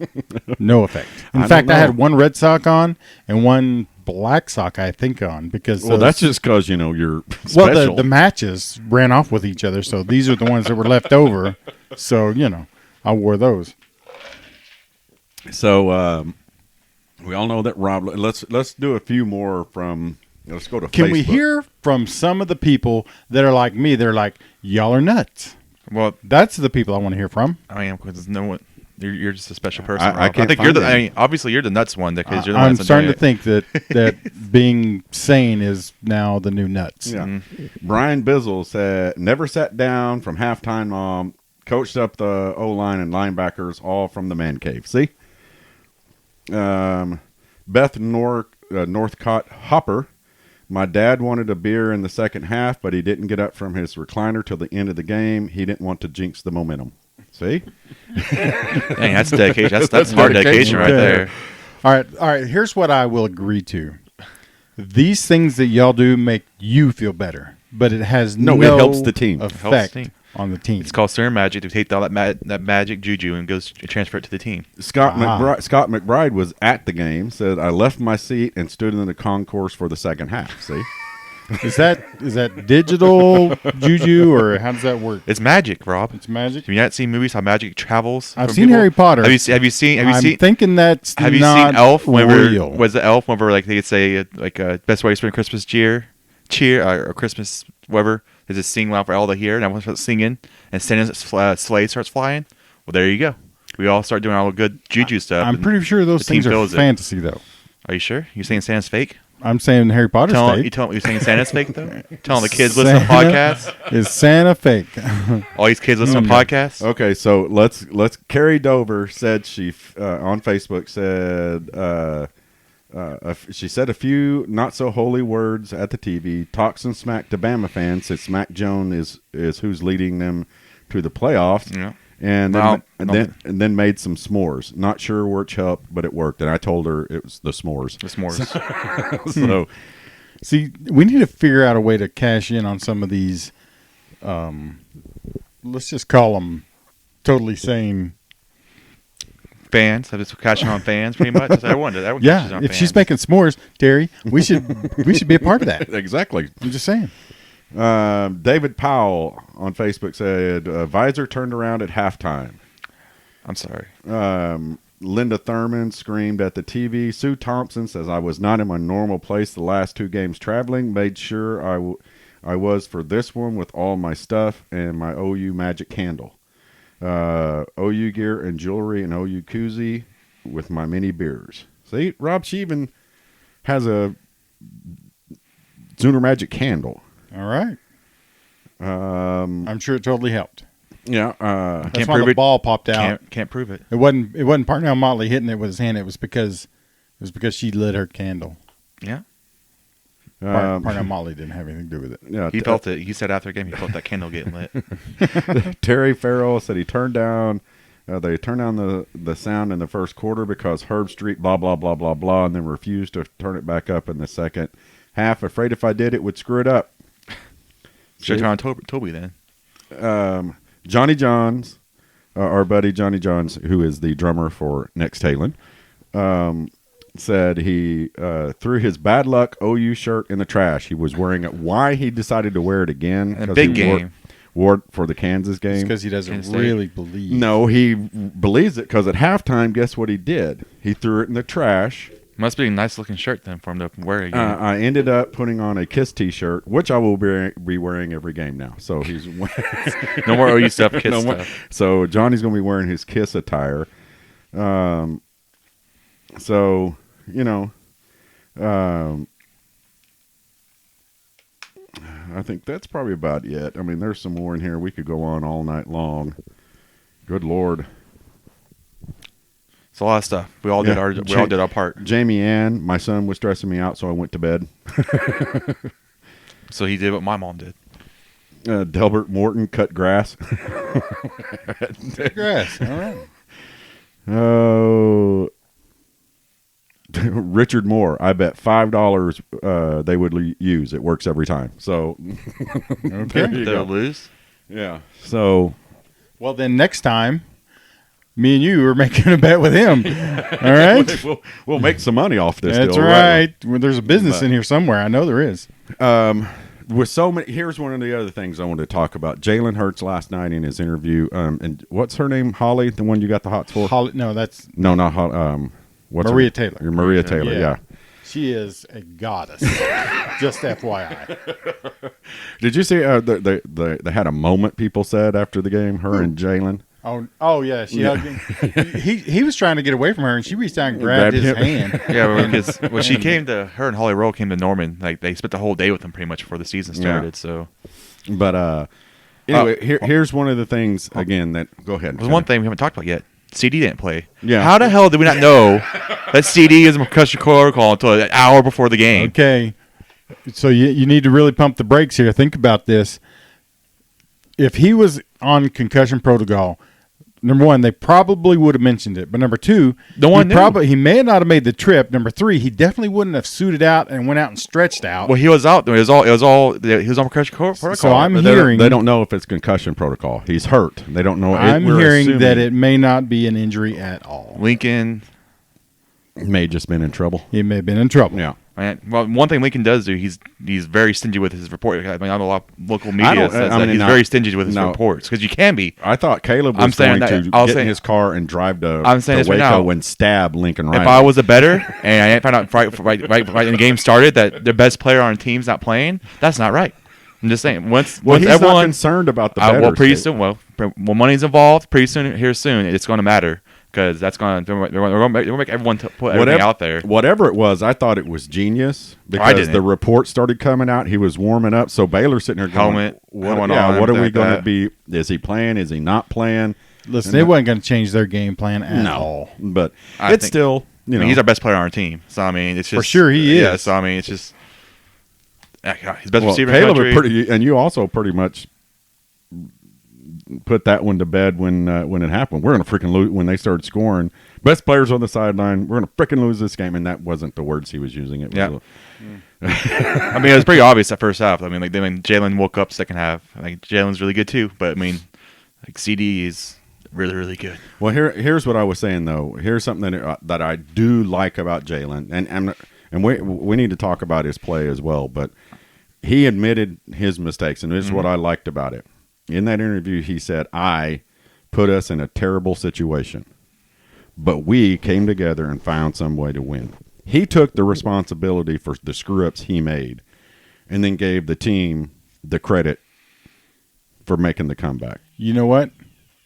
No effect. In fact, I had one red sock on and one black sock, I think, on. That's just because, you're special. Well, the matches ran off with each other, so these are the ones that were left over. So, I wore those. So, we all know that Rob. Let's do a few more from. Let's go to. Can Facebook. we hear from some of the people that are like me? They're like, y'all are nuts. Well, that's the people I want to hear from. I am, because no one. You're just a special person. I think you're obviously you're the nuts one, because you're the one. I'm starting to think that being sane is now the new nuts. Yeah. Mm-hmm. Brian Bizzle said, never sat down from halftime. Coached up the O-line and linebackers all from the man cave. See. Beth Northcott Hopper. My dad wanted a beer in the second half, but he didn't get up from his recliner till the end of the game. He didn't want to jinx the momentum. See? Dang, that's dedication. That's hard dedication right there. All right. Here's what I will agree to. These things that y'all do make you feel better, but it has it helps the team. Effect on the team. It's called Sooner Magic. To take all that magic juju and transfer it to the team. Scott McBride was at the game. Said, I left my seat and stood in the concourse for the second half. See. Is that digital juju, or how does that work? It's magic, Rob. It's magic. Have you not seen movies how magic travels? I've seen Harry Potter. Have you seen? I'm thinking that's have you not seen Elf? real. Was the Elf whenever like they could say best way to spend Christmas cheer or Christmas whatever? Is it sing loud for all to hear? And everyone starts singing, and Santa's sleigh starts flying. Well, there you go. We all start doing all the good juju stuff. I'm pretty sure those things are fantasy, though. Are you sure? You saying Santa's fake? I'm saying Harry Potter's fake. You're saying Santa's fake, though? Telling the kids listen to podcasts? Is Santa fake? All these kids listen to podcasts? Okay, so let's Carrie Dover said she on Facebook said She said a few not so holy words at the TV. Talks some smack to Bama fans. Since Mac Jones is who's leading them to the playoffs. Yeah. And then made some s'mores. Not sure which helped, but it worked. And I told her it was the s'mores. The s'mores. So, See, we need to figure out a way to cash in on some of these. Let's just call them totally sane. Fans. I'm just catching on fans pretty much. Everyone catches on Yeah, if fans. she's making s'mores, Terry, we should be a part of that. exactly. I'm just saying. David Powell on Facebook said, Visor turned around at halftime. I'm sorry. Linda Thurman screamed at the TV. Sue Thompson says, I was not in my normal place the last 2 games traveling. Made sure I was for this one with all my stuff and my OU magic candle. OU gear and jewelry and OU koozie with my mini beers. See, Rob, she even has a Sooner Magic candle. All right. I'm sure it totally helped. Yeah. That's Can't why prove the it. ball popped out. Can't prove it. It wasn't Parnell Motley hitting it with his hand. It was because she lit her candle. Yeah. Parnell Motley didn't have anything to do with it. Yeah. He felt it. He said after the game he felt that candle getting lit. Terry Farrell said he turned down. They turned down the sound in the first quarter because Herb Street blah blah blah blah blah, and then refused to turn it back up in the second half. Afraid if I did, it would screw it up. Should turn on Toby then. Johnny Johns, our buddy Johnny Johns, who is the drummer for Next Halen, said he threw his bad luck OU shirt in the trash. He was wearing it. Why he decided to wear it again? In a big game. Wore it for the Kansas game. Because he doesn't Kansas State. really believe. No, he believes it because at halftime, guess what he did? He threw it in the trash. Must be a nice looking shirt then for him to wear again. I ended up putting on a Kiss T-shirt, which I will be wearing every game now. So he's No more OU stuff, Kiss no more. stuff. So Johnny's going to be wearing his Kiss attire. So you know, I think that's probably about it. I mean, there's some more in here. We could go on all night long. Good Lord. It's a lot of stuff. We all did our part. Jamie Ann, my son was stressing me out, so I went to bed. So he did what my mom did. Delbert Morton cut grass. Grass. All right. Oh, Richard Moore. I bet $5 they would use. It works every time. So there you They'll go. lose. Yeah. So Well, then next time, me and you are making a bet with him. All right. we'll make some money off this. That's deal, right. Well, there's a business But- in here somewhere. I know there is. With so many, here's one of the other things I wanted to talk about. Jalen Hurts last night in his interview. And what's her name? Holly, the one you got the hots for? No, that's No, not Holly. What's Maria her? Taylor. Maria Taylor. Yeah. She is a goddess. Just FYI. Did you see? They had a moment. People said after the game, her and Jalen. Oh yeah. She hugged him. He was trying to get away from her, and she reached out and grabbed his him. hand. Yeah, because when she came to her and Holly Roll came to Norman, like they spent the whole day with him pretty much before the season started. So, But anyway, here's one of the things again that. Go ahead. there's one thing we haven't talked about yet. CD didn't play. Yeah. How the hell did we not know that CD is a concussion protocol until an hour before the game? Okay. So you need to really pump the brakes here. Think about this. If he was on concussion protocol, number one, they probably would have mentioned it. But number two, No one knew. he may not have made the trip. Number three, he definitely wouldn't have suited out and went out and stretched out. Well, he was out. He was on concussion protocol. So I'm But hearing they don't know if it's concussion protocol. He's hurt. They don't know. I'm We're hearing assuming that it may not be an injury at all. Lincoln. may have just been in trouble. He may have been in trouble. Yeah. Well, one thing Lincoln does do, he's very stingy with his report. I mean, a lot of local I media don't- says I that mean, he's now- very stingy with his now- reports because you can be. I thought Caleb was I'm saying going that- to I'll get say- in his car and drive to, I'm saying this right Waco now. and stab Lincoln Riley. If I was a better and I didn't find out right when the game started that the best player on the team's not playing, that's not right. I'm just saying. Once he's not everyone concerned about the well, bettors, pretty Steve. soon. Well, when money's involved, pretty soon it's going to matter because that's going to they're going to make everyone put everything out there. Whatever it was, I thought it was genius because didn't. the report started coming out. He was warming up, so Baylor sitting there going, Helmet what on, are we like going to that. be? Is he playing? Is he not playing? Listen, they wasn't going to change their game plan at all. But I it's think- still you know, I mean, he's our best player on our team. So I mean, it's just For sure he Yeah. is. So I mean, it's just he's best receiver in the Caleb country. pretty, and you also pretty much put that one to bed when it happened. We're gonna freaking lose when they started scoring. Best players on the sideline. We're gonna freaking lose this game, and that wasn't the words he was using. It was Yeah. I mean, it was pretty obvious that first half. I mean, Jalen woke up second half. I think Jalen's really good too. But I mean, like CD is really, really good. Well, here's what I was saying though. Here's something that I do like about Jalen, and we need to talk about his play as well. But he admitted his mistakes, and this is what I liked about it. In that interview, he said, "I put us in a terrible situation, but we came together and found some way to win." He took the responsibility for the screw-ups he made, and then gave the team the credit for making the comeback. You know what?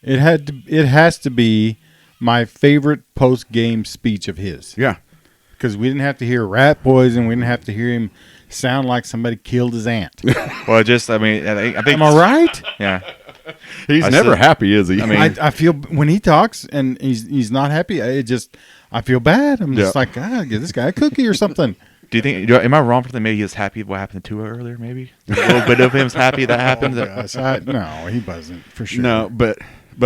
It has to be my favorite post-game speech of his. Yeah. Because we didn't have to hear rat poison. We didn't have to hear him sound like somebody killed his aunt. Well, I think. Am I right? Yeah. He's never happy, is he? I mean, I feel when he talks and he's not happy, I feel bad. I'm just like, give this guy a cookie or something. do you think? Am I wrong for thinking maybe he was happy what happened to Tua earlier? Maybe a little bit of him's happy that happened. Gosh, no, he wasn't for sure. No, but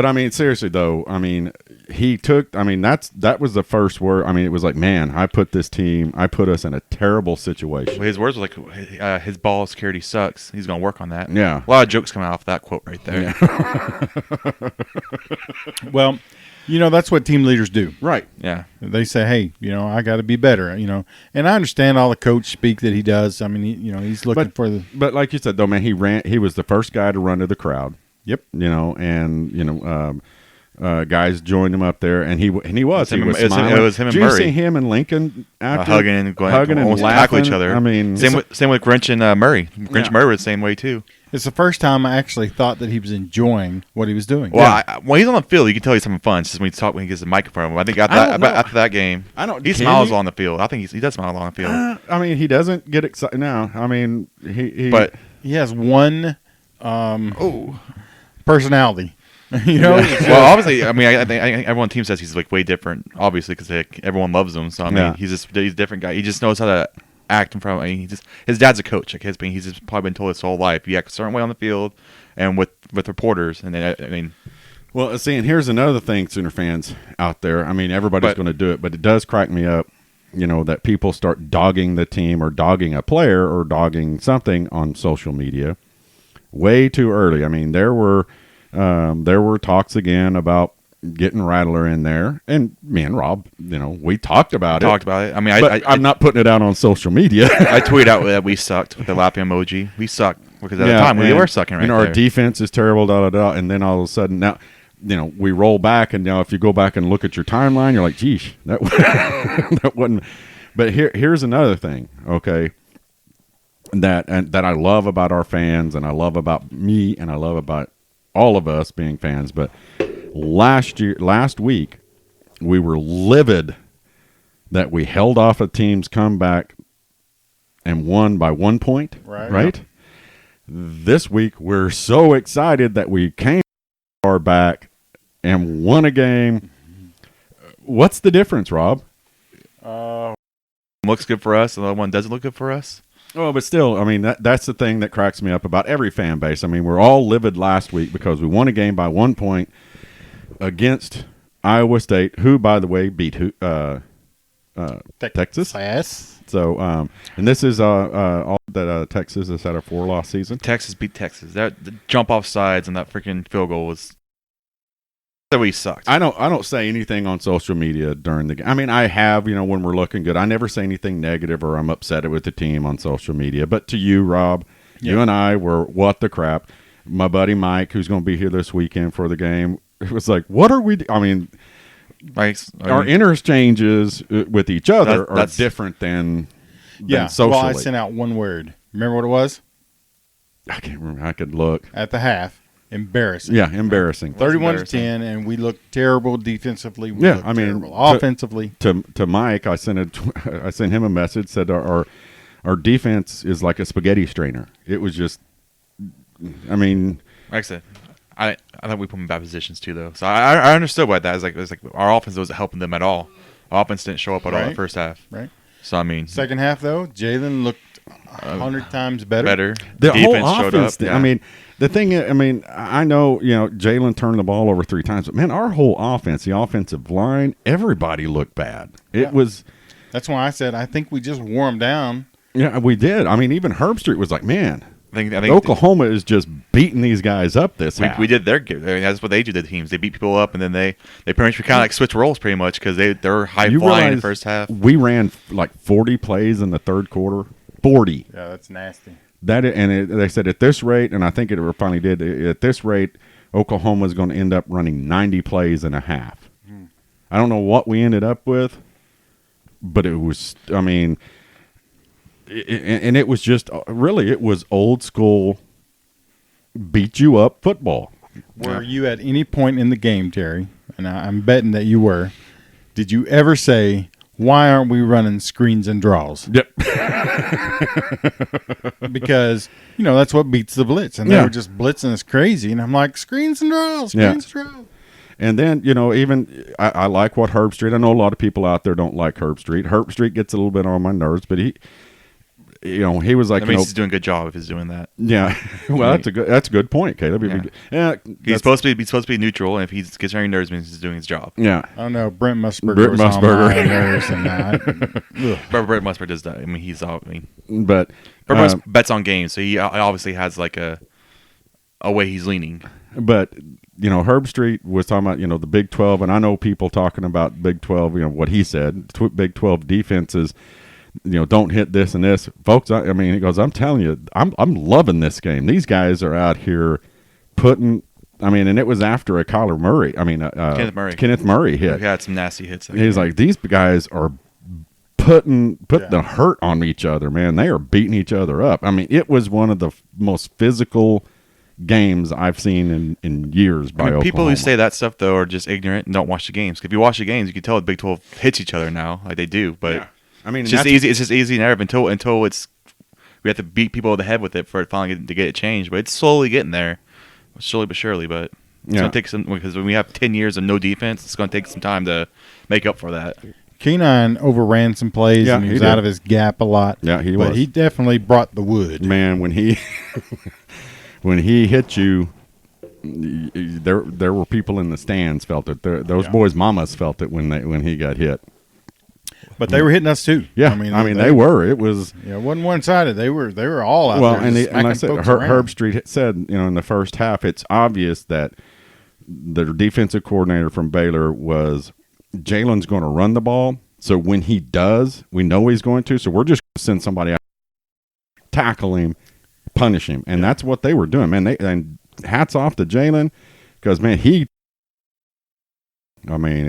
I mean, seriously though, I mean, that was the first word. I mean, it was like, man, I put us in a terrible situation. Well, his words were like, his ball security sucks. He's going to work on that. Yeah. A lot of jokes coming off that quote right there. Yeah. Well, that's what team leaders do. Right. Yeah. They say, hey, I got to be better, And I understand all the coach speak that he does. I mean, he's looking for the. But like you said though, man, he was the first guy to run to the crowd. Yep. Guys joined him up there, and he was It was him and Did you Murray. see him and Lincoln after Hugging and almost laughing? tackle each other. I mean, same with Grinch and Murray. Grinch and Murray was the same way too. It's the first time I actually thought that he was enjoying what he was doing. Well, when he's on the field, you can tell he's having fun. It's just when he gets the mic in front of him. I think after that game, he smiles on the field. I think he does smile on the field. I mean, he doesn't get excited now. I mean, But he has one personality. Well, obviously, I mean, I think everyone on the team says he's like way different, obviously, because everyone loves him. So I mean, he's a different guy. He just knows how to act in front of. I mean, his dad's a coach. Like he's just probably been told his whole life. You act a certain way on the field, and with reporters. And then I mean, well, see, and here's another thing, Sooner fans out there. I mean, everybody's going to do it, but it does crack me up. That people start dogging the team or dogging a player or dogging something on social media way too early. I mean, there were talks again about getting Rattler in there, and me and Rob, we talked about it. I mean, I'm not putting it out on social media. I tweeted out that we sucked with the laughing emoji. We sucked because at the time we were sucking right there. Our defense is terrible, and then all of a sudden now, we roll back, and now if you go back and look at your timeline, you're like, geez, that that wasn't. But here's another thing, okay, that I love about our fans, and I love about me, and I love about all of us being fans. But last week, we were livid that we held off a team's comeback and won by 1 point. Right? This week, we're so excited that we came far back and won a game. What's the difference, Rob? Looks good for us, and the other one doesn't look good for us. Oh, but still, I mean, that's the thing that cracks me up about every fan base. I mean, we're all livid last week because we won a game by 1 point against Iowa State, who, by the way, beat Texas. Yes. So, and this is all that Texas has had a 4-loss season. Texas beat Texas. That the jump off sides and that freaking field goal was. That we sucked. I don't say anything on social media during the game. I mean, I have, when we're looking good. I never say anything negative or I'm upset with the team on social media. But to you, Rob, you and I were what the crap. My buddy Mike, who's going to be here this weekend for the game, it was like, what are we? I mean, our interchanges with each other are different than socially. Well, I sent out one word. Remember what it was? I can't remember. I could look. At the half. Embarrassing. Yeah, embarrassing. 31-10, and we looked terrible defensively. Offensively. To Mike, I sent him a message, said our defense is like a spaghetti strainer. It was just, I mean, like I said, I thought we put them in bad positions too, though. So I understood why that is like. It was like our offense wasn't helping them at all. Offense didn't show up at all in Right. the first half. Right. So I mean, Second half though, Jalen looked 100 times better. The Defense whole showed offense. up. Yeah. I mean, the thing. I mean, I know Jalen turned the ball over 3 times, but man, our whole offense, the offensive line, everybody looked bad. It Yeah. was. That's why I said I think we just wore them down. Yeah, we did. I mean, even Herbstreit was like, man, I think Oklahoma is just beating these guys up this half. we did their good. I mean, that's what they do to the teams. They beat people up, and then they pretty much kind of like switch roles pretty much because they're high You flying in the realize first half. We ran like 40 plays in the third quarter. 40. Yeah, that's nasty. They said at this rate, and I think it finally did. At this rate, Oklahoma is going to end up running 90 plays in a half. I don't know what we ended up with, but it was. I mean, and it was just really it was old school beat you up football. Were you at any point in the game, Terry? And I'm betting that you were. Did you ever say, "Why aren't we running screens and draws?" Yep. Because that's what beats the blitz, and they Yeah. were just blitzing us crazy. And I'm like, screens and draws, Yeah. screens and draws. And then, even I like what Herbstreit. I know a lot of people out there don't like Herbstreit. Herbstreit gets a little bit on my nerves, but he was like, I mean, he's doing a good job if he's doing that. yeah. Well, that's a good point, Caleb. Yeah. Yeah, He's supposed to be neutral, and if he gets on your nerves, means he's doing his job. yeah. I don't know. Brent Musburger Brent was on Musburger. my nerves, and ugh. Brett Musburger does that. I mean, he's all. I mean, But Brett Musburger bets on games, so he obviously has like a way he's leaning. But Herbstreit was talking about the Big 12, and I know people talking about Big 12. What he said, Big 12 defenses, don't hit this and this, folks. I mean, he goes, I'm telling you, I'm loving this game. These guys are out here putting. I mean, and it was after a Kyler Murray. I mean, Kenneth Murray hit. He had some nasty hits. He's like, these guys are putting the hurt on each other, man. They are beating each other up. I mean, it was one of the most physical games I've seen in years by Oklahoma. People who say that stuff though are just ignorant and don't watch the games. If you watch the games, you can tell the Big 12 hits each other now, like they do. But Yeah. I mean, it's just easy. It's just easy narrative until it's we have to beat people over the head with it for it finally to get it changed. But it's slowly getting there, slowly but surely. But it's gonna take some because when we have 10 years of no defense, it's gonna take some time to make up for that. Kenine overran some plays, Yeah, and he he was did. out of his gap a lot. Yeah, he but was. he definitely brought the wood. Man, when he when he hit you, there were people in the stands felt it. Those boys' mamas felt it when he got hit. But they were hitting us too. Yeah, I mean they were. It was it wasn't one sided. They were all out well, there. and, just and like I smacking said, folks around. Herbstreit said, in the first half, it's obvious that the defensive coordinator from Baylor was Jalen's going to run the ball. So when he does, we know he's going to. So we're just going to send somebody out, tackle him, punish him, and that's what they were doing, man. And hats off to Jalen because man,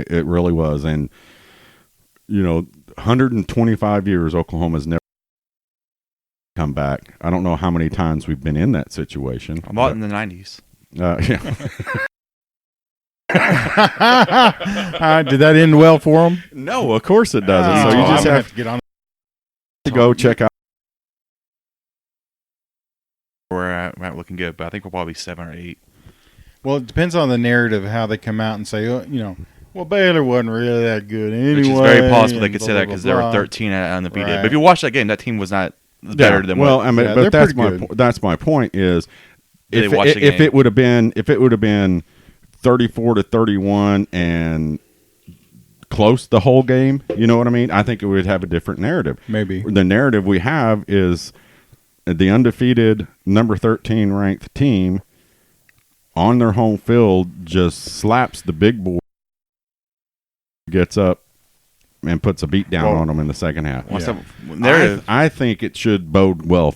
it really was, and 125 years Oklahoma's never come back. I don't know how many times we've been in that situation. A lot in the 90s. Yeah. Did that end well for him? No, of course it doesn't. So you I'm just gonna have to get on. to go check out. We're not looking good, but I think we'll probably 7 or 8. Well, it depends on the narrative how they come out and say, well, Baylor wasn't really that good anyway. Which is very possible they and could blah, say that blah, because blah, they blah. were 13 and undefeated. Right. But if you watch that game, that team was not better than well, what. I mean, Yeah, but they're that's pretty my good. that's my point is They watched the if game. it would have been 34-31 and close the whole game, you know what I mean? I think it would have a different narrative. Maybe. The narrative we have is the undefeated number 13 ranked team on their home field just slaps the big boy, gets up and puts a beat down on them in the second half. What's Yeah. that narrative? I think it should bode well.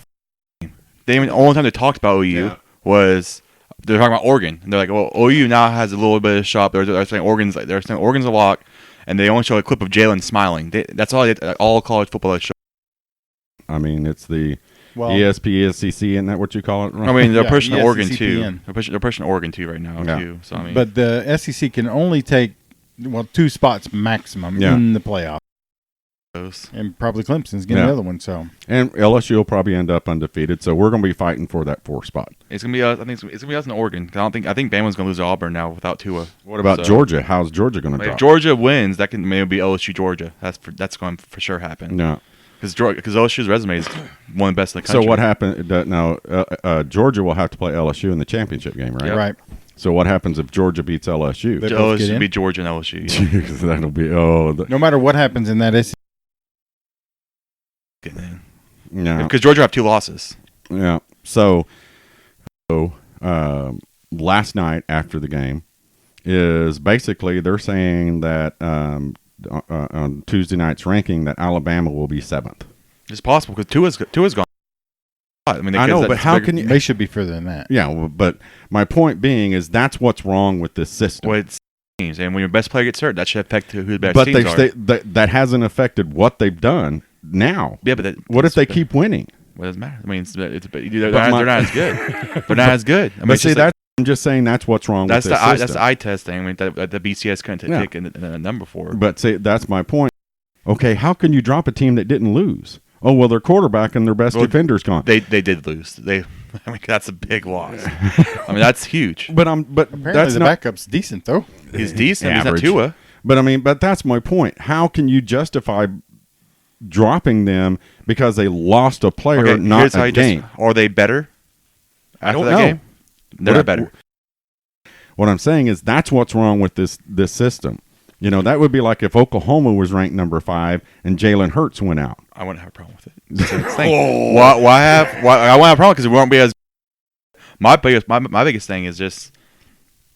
The only time they talked about OU was they're talking about Oregon. And they're like, well, OU now has a little bit of shot. They're saying Oregon's a lock, and they only show a clip of Jalen smiling. That's all. All college football show. I mean, it's the Well, ESP, SEC, isn't that what you call it? I mean, they're Yeah, pushing Oregon ESCPN. too. They're pushing Oregon too right now too. So I mean, but the SEC can only take 2 spots maximum Yeah. in the playoff. And probably Clemson's getting another one. So, and LSU will probably end up undefeated. So we're going to be fighting for that 4th spot. It's gonna be us. I think it's gonna be us in Oregon. I think Bama's gonna lose to Auburn now without Tua. What about Georgia? How's Georgia going to If drop? Georgia wins, that can maybe be LSU Georgia. That's going to for sure happen. No. Because LSU's resume is one of the best in the country. So what happened? Now Georgia will have to play LSU in the championship game, right? Yep. right. So what happens if Georgia beats LSU? They both get LSU in? be Georgia and LSU. Yeah. Because that'll be No matter what happens in that SEC, yeah. Because Georgia have 2 losses. Yeah. So last night after the game is basically they're saying that on Tuesday night's ranking that Alabama will be 7th. It's possible because Tua's gone. I mean, I know, but how can you? they should be further than that. Yeah, well, but my point being is that's what's wrong with this system. Well, it's teams, and when your best player gets hurt, that should affect who the best But teams are. that hasn't affected what they've done now. Yeah, but What if they keep winning? What does it matter? I mean, they're not as good. They're not as good. I mean, But it's see, just like- I'm just saying that's what's wrong that's with this that's system. the eye test thing. I mean, that the BCS couldn't Yeah. take a number for. But see, that's my point. Okay, how can you drop a team that didn't lose? Oh, well, their quarterback and their best defender's gone. They did lose. I mean, that's a big loss. I mean, that's huge. But Apparently, that's the not. backup's decent though. He's decent. Average. He's not Tua. But that's my point. How can you justify dropping them because they lost a player, Okay, not here's how a you game? Are they better after don't that know. game? They're What not if- better. What I'm saying is that's what's wrong with this system. You know, that would be like if Oklahoma was ranked number 5 and Jalen Hurts went out. I wouldn't have a problem with it. Why I won't have a problem because we won't be as. My biggest thing is just.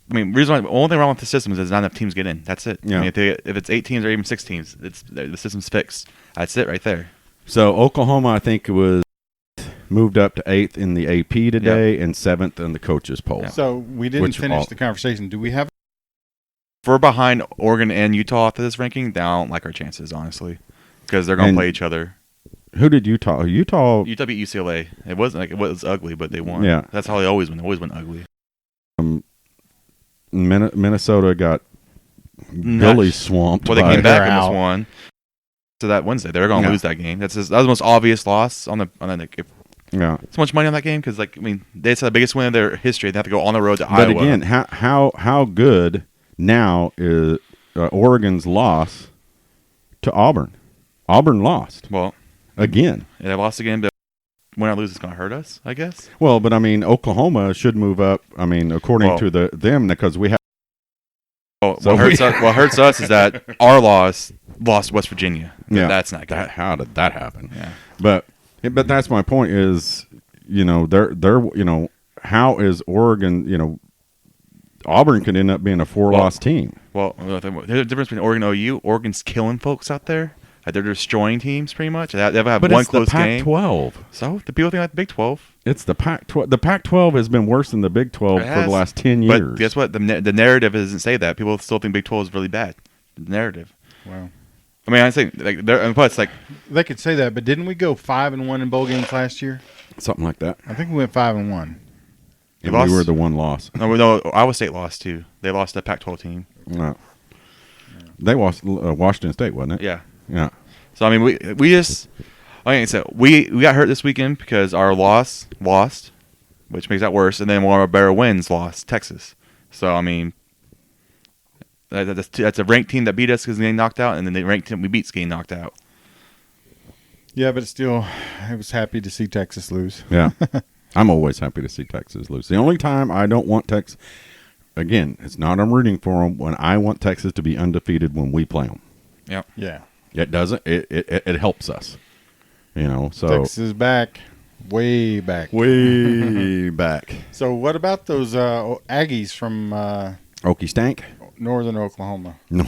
I mean, the only thing wrong with the system is there's not enough teams get in. That's it. Yeah. I mean, if it's 8 teams or even 6 teams, the system's fixed. That's it right there. So Oklahoma, I think, was moved up to 8th in the AP today and 7th in the coaches poll. Yeah. So we didn't finish the conversation. Do we have? If we're behind Oregon and Utah after this ranking, I don't like our chances, honestly, because they're going to play each other. Who did Utah? Utah beat UCLA. It was ugly, but they won. Yeah. That's how they always win. They always win ugly. Minnesota got Billy swamped. Well, they by- came back They're and out. almost won. So that Wednesday, they're going to lose that game. That was the most obvious loss on the. Yeah. So much money on that game because, it's the biggest win of their history. They have to go on the road to But Iowa. again, how good now is Oregon's loss to Auburn? Auburn lost Well, again. they lost again, but win or lose, it's going to hurt us, I guess. Well, but I mean, Oklahoma should move up. I mean, according to them, because we have. Well, So what hurts us is that our lost West Virginia. Yeah, That's not good. How did that happen? Yeah. But that's my point. Is they're how is Oregon? Auburn could end up being a 4-loss team. Well, the difference between Oregon and OU, Oregon's killing folks out there. They're destroying teams pretty much. They have But one it's the close game. Pac-12. So the people think like the Big 12. It's the Pac-12. The Pac-12 has been worse than the Big 12 It for the has. last 10 years. But guess what? The narrative doesn't say that. People still think Big 12 is really bad. The narrative. Wow. I mean, I think and plus They could say that, but didn't we go 5-1 in bowl games last year? Something like that. I think we went 5-1. And lost? we were the one loss. no, Iowa State lost too. They lost the Pac-12 team. No. They lost Washington State, wasn't it? Yeah. Yeah. So I mean, we just like I said, we got hurt this weekend because our loss lost, which makes that worse, and then one of our better wins lost Texas. So I mean, that's a ranked team that beat us because they knocked out, and then the ranked team we beat's getting knocked out. Yeah, but still, I was happy to see Texas lose. Yeah. I'm always happy to see Texas lose. The only time I don't want Texas, again, it's not I'm rooting for them, when I want Texas to be undefeated when we play them. Yeah. Yeah. It doesn't. It helps us. So Texas is back, way back. way back. So what about those Aggies from Okie Stank. northern Oklahoma? No.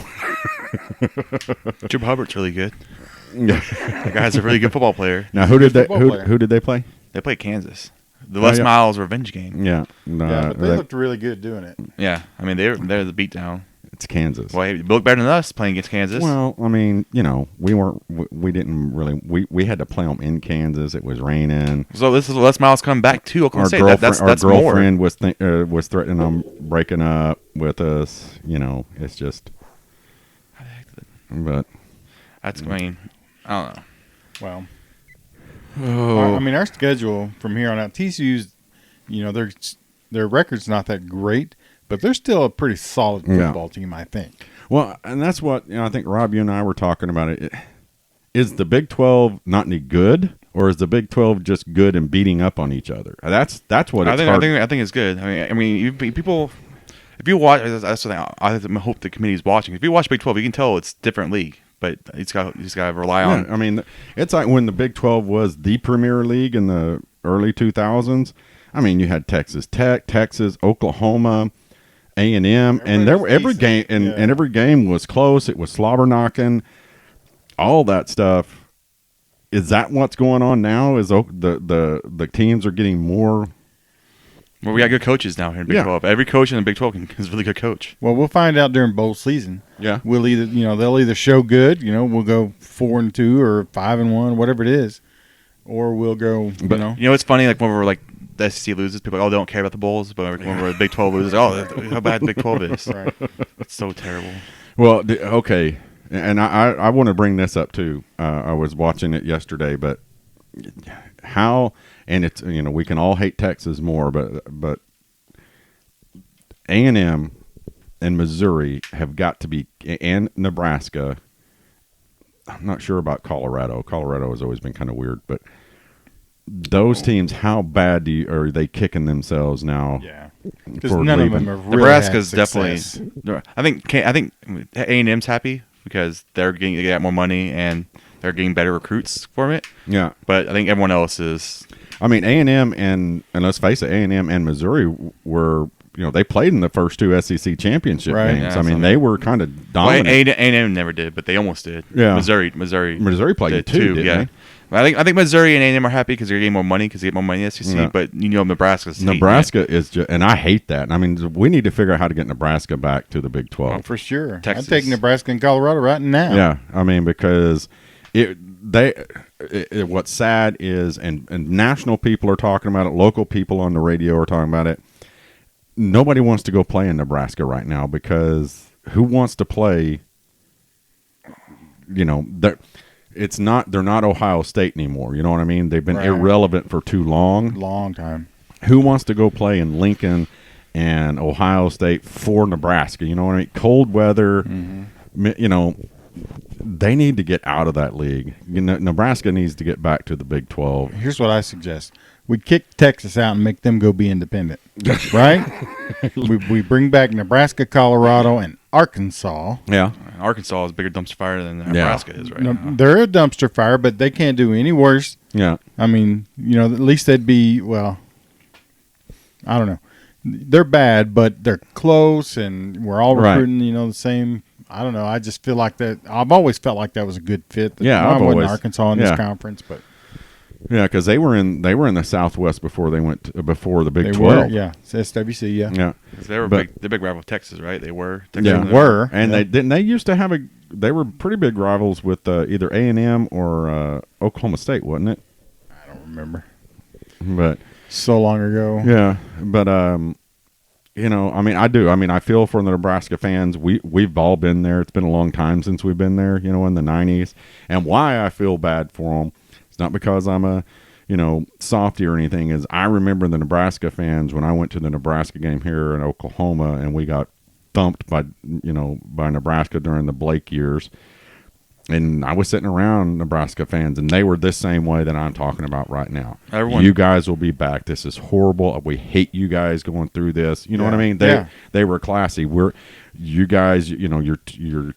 Jim Hubbard's really good. The guy's a really good football player. Now who did they Football player. who did they play? They played Kansas. The Les yeah. Miles revenge game. Yeah. No, Yeah, but they looked really good doing it. Yeah, I mean they're the beatdown. it's Kansas. Well, hey, they look better than us playing against Kansas. Well, I mean, we didn't really we had to play them in Kansas. It was raining. So this is Les Miles coming back to Oklahoma Our State. girlfriend, That's our more. girlfriend was threatening on breaking up with us. It's just. But I mean, I don't know. Well, Oh. I mean, our schedule from here on out, TCU's, their record's not that great, but they're still a pretty solid football team, I think. Well, and that's what I think. Rob, you and I were talking about it. Is the Big 12 not any good, or is the Big 12 just good and beating up on each other? That's what it's hard. I think it's good. I mean, people. If you watch, that's what I hope the committee's watching. If you watch Big 12, you can tell it's a different league, but you just got to rely on. I mean, it's like when the Big 12 was the premier league in the early 2000s. I mean, you had Texas Tech, Texas, Oklahoma, A&M, and every game was close. It was slobber knocking, all that stuff. Is that what's going on now? Is the teams are getting more? Well, we got good coaches now here in Big 12. Every coach in the Big 12 is a really good coach. Well, we'll find out during bowl season. Yeah, we'll either they'll either show good. We'll go 4-2 or 5-1, whatever it is, or we'll go. It's funny. Like when we're like the SEC loses, people are like, they don't care about the bowls. But when we're the Big 12 loses, how bad the Big 12 is. Right. It's so terrible. Well, okay, and I want to bring this up too. I was watching it yesterday, but how. And it's we can all hate Texas more, but A&M and Missouri have got to be, and Nebraska. I'm not sure about Colorado. Colorado has always been kind of weird, but those teams, how bad are they kicking themselves now? Yeah, because none of them are really Nebraska's definitely. I think A&M's happy because they got more money and they're getting better recruits from it. Yeah, but I think everyone else is. I mean, A&M and let's face it, A&M and Missouri were, they played in the first two SEC championship games. Yeah, I mean, they were kind of dominant. Well, A&M never did, but they almost did. Yeah. Missouri played did too, didn't yeah. they? I think Missouri and A&M are happy because they're getting more money because they get more money in the SEC. Yeah. But Nebraska is just, and I hate that. I mean, we need to figure out how to get Nebraska back to the Big 12. Oh, for sure. Texas. I'd take Nebraska and Colorado right now. Yeah, I mean, because what's sad is, and national people are talking about it, local people on the radio are talking about it. Nobody wants to go play in Nebraska right now because who wants to play? They're not Ohio State anymore. You know what I mean? They've been irrelevant for too long time. Who wants to go play in Lincoln and Ohio State for Nebraska? You know what I mean? Cold weather. Mm-hmm. They need to get out of that league. Nebraska needs to get back to the Big 12. Here's what I suggest. We kick Texas out and make them go be independent, right? we bring back Nebraska, Colorado, and Arkansas. Yeah. Arkansas is a bigger dumpster fire than Nebraska is right now. They're a dumpster fire, but they can't do any worse. Yeah. I mean, at least they'd be, well, I don't know. They're bad, but they're close, and we're all recruiting, the same. I don't know. I just feel like that. I've always felt like that was a good fit. Yeah, wasn't Arkansas in this conference, but because they were in the Southwest before they went before the Big 12. Were, yeah, it's SWC, yeah. They were the big rival of Texas, right? They were. And they used to have they were pretty big rivals with either A&M or Oklahoma State, wasn't it? I don't remember, but so long ago. Yeah, but I mean, I do. I mean, I feel for the Nebraska fans. We've all been there. It's been a long time since we've been there, in the 90s. And why I feel bad for them, it's not because I'm a, softy or anything, is I remember the Nebraska fans when I went to the Nebraska game here in Oklahoma and we got thumped by Nebraska during the Blake years. And I was sitting around Nebraska fans, and they were the same way that I'm talking about right now. You guys will be back. This is horrible. We hate you guys going through this. You know what I mean? They were classy. You guys, you're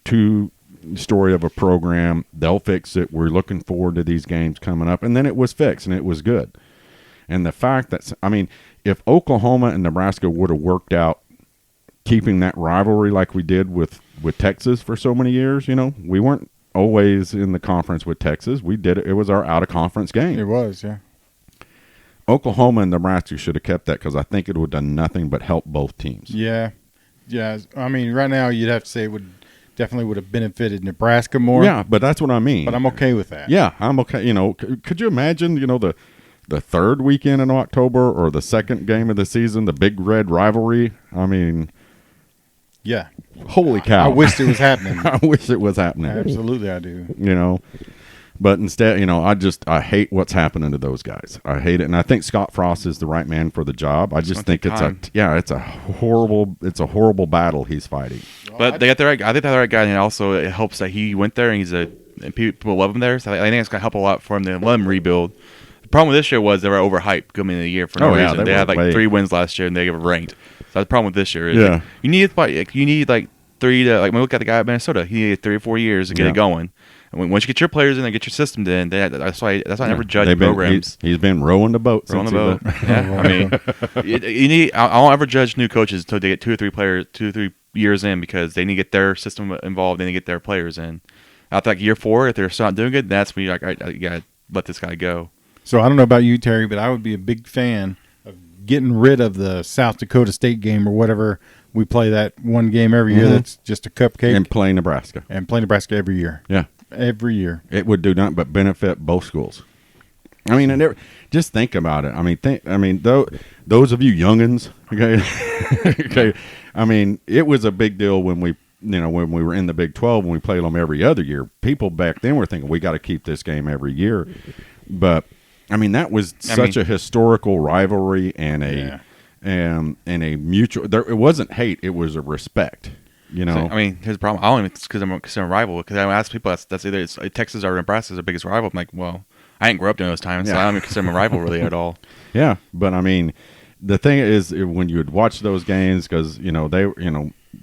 two-story of a program. They'll fix it. We're looking forward to these games coming up. And then it was fixed, and it was good. And the fact that, if Oklahoma and Nebraska would have worked out keeping that rivalry like we did with Texas for so many years, we weren't always in the conference with Texas. We did it. It was our out-of-conference game. It was, yeah. Oklahoma and Nebraska should have kept that because I think it would have done nothing but help both teams. Yeah. Yeah. I mean, right now you'd have to say it definitely would have benefited Nebraska more. Yeah, but that's what I mean. But I'm okay with that. Yeah, I'm okay. Could you imagine, the third weekend in October or the second game of the season, the Big Red rivalry? I mean, yeah. Holy cow. I wish it was happening. I wish it was happening. Absolutely, I do. But instead, I hate what's happening to those guys. I hate it, and I think Scott Frost is the right man for the job. I just think it's a horrible battle he's fighting. But they got the right guy. I think they have the right guy, and also it helps that he went there and people love him there. So I think it's gonna help a lot for him to let him rebuild. The problem with this year was they were overhyped coming into the year for no reason. They had 3 wins last year, and they were ranked. So that's the problem with this year. Is you need 3 to when we look at the guy at Minnesota. He needed 3 or 4 years to get it going. And once you get your players in and get your system in, that's why I never judge programs. He's been rowing the boat. Yeah, I mean, you need. I don't ever judge new coaches until they get 2 or 3 years in, because they need to get their system involved. They need to get their players in. After year 4, if they're still not doing good, that's when you gotta let this guy go. So I don't know about you, Terry, but I would be a big fan of getting rid of the South Dakota State game or whatever. We play that one game every year that's just a cupcake. And play Nebraska. Every year. Yeah. Every year. It would do nothing but benefit both schools. I mean, just think about it. I mean, those of you youngins, okay, I mean, it was a big deal when we were in the Big 12, when we played them every other year. People back then were thinking, we got to keep this game every year. But, I mean, that was such a historical rivalry and a mutual. It wasn't hate; it was a respect. So, I mean, here's the problem. I don't even because I'm a rival. Because I ask people, that's either Texas or Nebraska is their biggest rival. I'm like, well, I didn't grow up during those times, so I don't even consider them a rival really at all. Yeah, but I mean, the thing is, when you would watch those games, because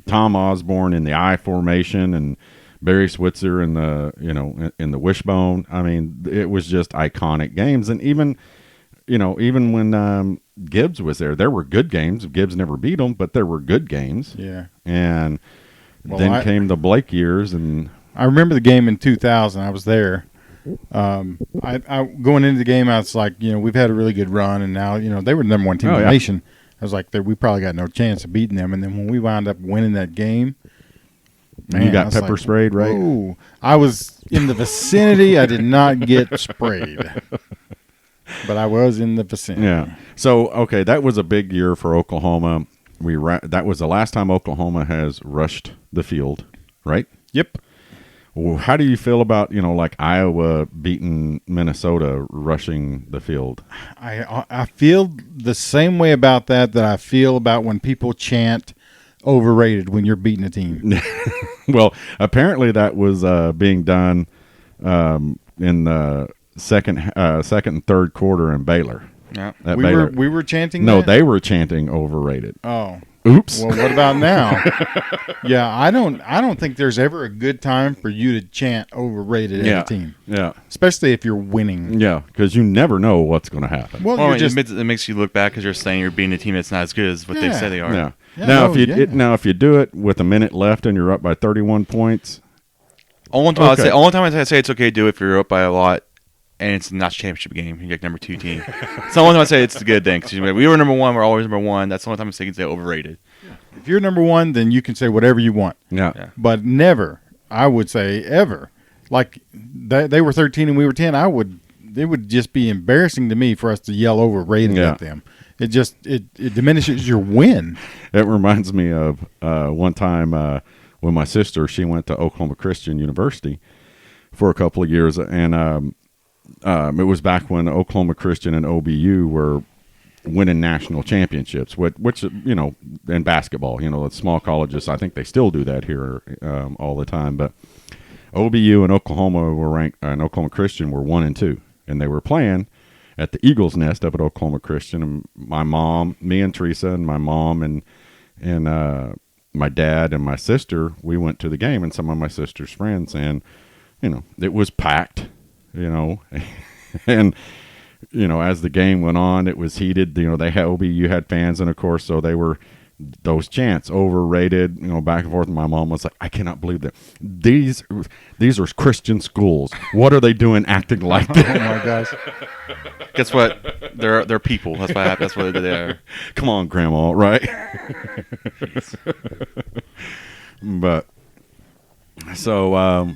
Tom Osborne in the I formation and Barry Switzer in the wishbone. I mean, it was just iconic games, and even when Gibbs was there were good games. Gibbs never beat them, but there were good games. Yeah, and then came the Blake years, and I remember the game in 2000. I was there. I going into the game, I was like, we've had a really good run, and now they were the number 1 team in the nation. I was like, we probably got no chance of beating them. And then when we wound up winning that game, man, you got pepper sprayed, right? Ooh, I was in the vicinity. I did not get sprayed, but I was in the vicinity. Yeah. So, okay, that was a big year for Oklahoma. That was the last time Oklahoma has rushed the field, right? Yep. Well, how do you feel about like Iowa beating Minnesota, rushing the field? I feel the same way about that I feel about when people chant overrated when you're beating a team. Well, apparently that was being done in the second and third quarter in Baylor. Yeah, we were chanting. No, they were chanting overrated. Oh. Oops. Well, what about now? Yeah, I don't think there's ever a good time for you to chant overrated at a team. Yeah. Especially if you're winning. Yeah, because you never know what's going to happen. Well, it makes you look back because you're saying you're beating a team that's not as good as what they say they are. Yeah. Now, if you do it with a minute left and you're up by 31 points. Only time I say it's okay to do it if you're up by a lot. And it's not a championship game. You're like number 2 team. It's the only time I say it's a good thing. Because we were number 1. We're always number 1. That's the only time I can say overrated. Yeah. If you're number 1, then you can say whatever you want. Yeah. But never, I would say ever. Like they were 13 and we were 10. It would just be embarrassing to me for us to yell overrated at them. It diminishes your win. It reminds me of one time when my sister, she went to Oklahoma Christian University for a couple of years, and it was back when Oklahoma Christian and OBU were winning national championships, which in basketball, the small colleges, I think they still do that here all the time. But OBU and Oklahoma were ranked, and Oklahoma Christian were 1 and 2, and they were playing at the Eagles Nest up at Oklahoma Christian. And my mom, me and Teresa, and my mom and my dad and my sister, we went to the game, and some of my sister's friends, and it was packed. And as the game went on, it was heated. They had OBU had fans, and of course, so they were those chants overrated. Back and forth. And my mom was like, "I cannot believe that these are Christian schools. What are they doing, acting like that?" Oh my gosh! Guess what? They're people. That's what happened. That's what they are. Come on, Grandma. Right? But so.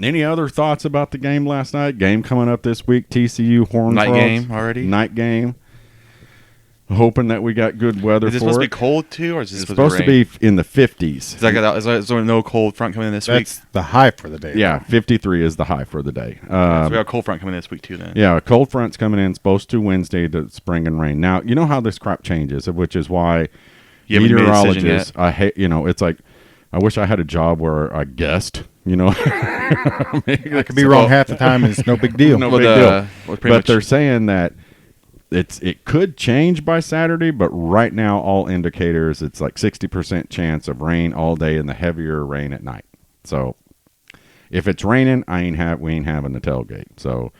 Any other thoughts about the game last night? Game coming up this week, TCU Horned Frogs. Night game already? Night game. hoping that we got good weather Is it for supposed to it. be cold too, or is it It's supposed supposed to rain? be in the 50s. Is there no cold front coming in this week? That's the high for the day. Yeah, 53 is the high for the day. So we got a cold front coming in this week too. Then Yeah, a cold front's coming in. Supposed to Wednesday to spring and rain. Now, you know how this crap changes, which is why You haven't made a decision meteorologists, I hate, it's like, I wish I had a job where I guessed, I could be wrong half the time, and it's no big deal. No Well, big the- deal. well, pretty But much- they're saying that it could change by Saturday, but right now all indicators it's like 60% chance of rain all day and the heavier rain at night. So if it's raining, we ain't having the tailgate. So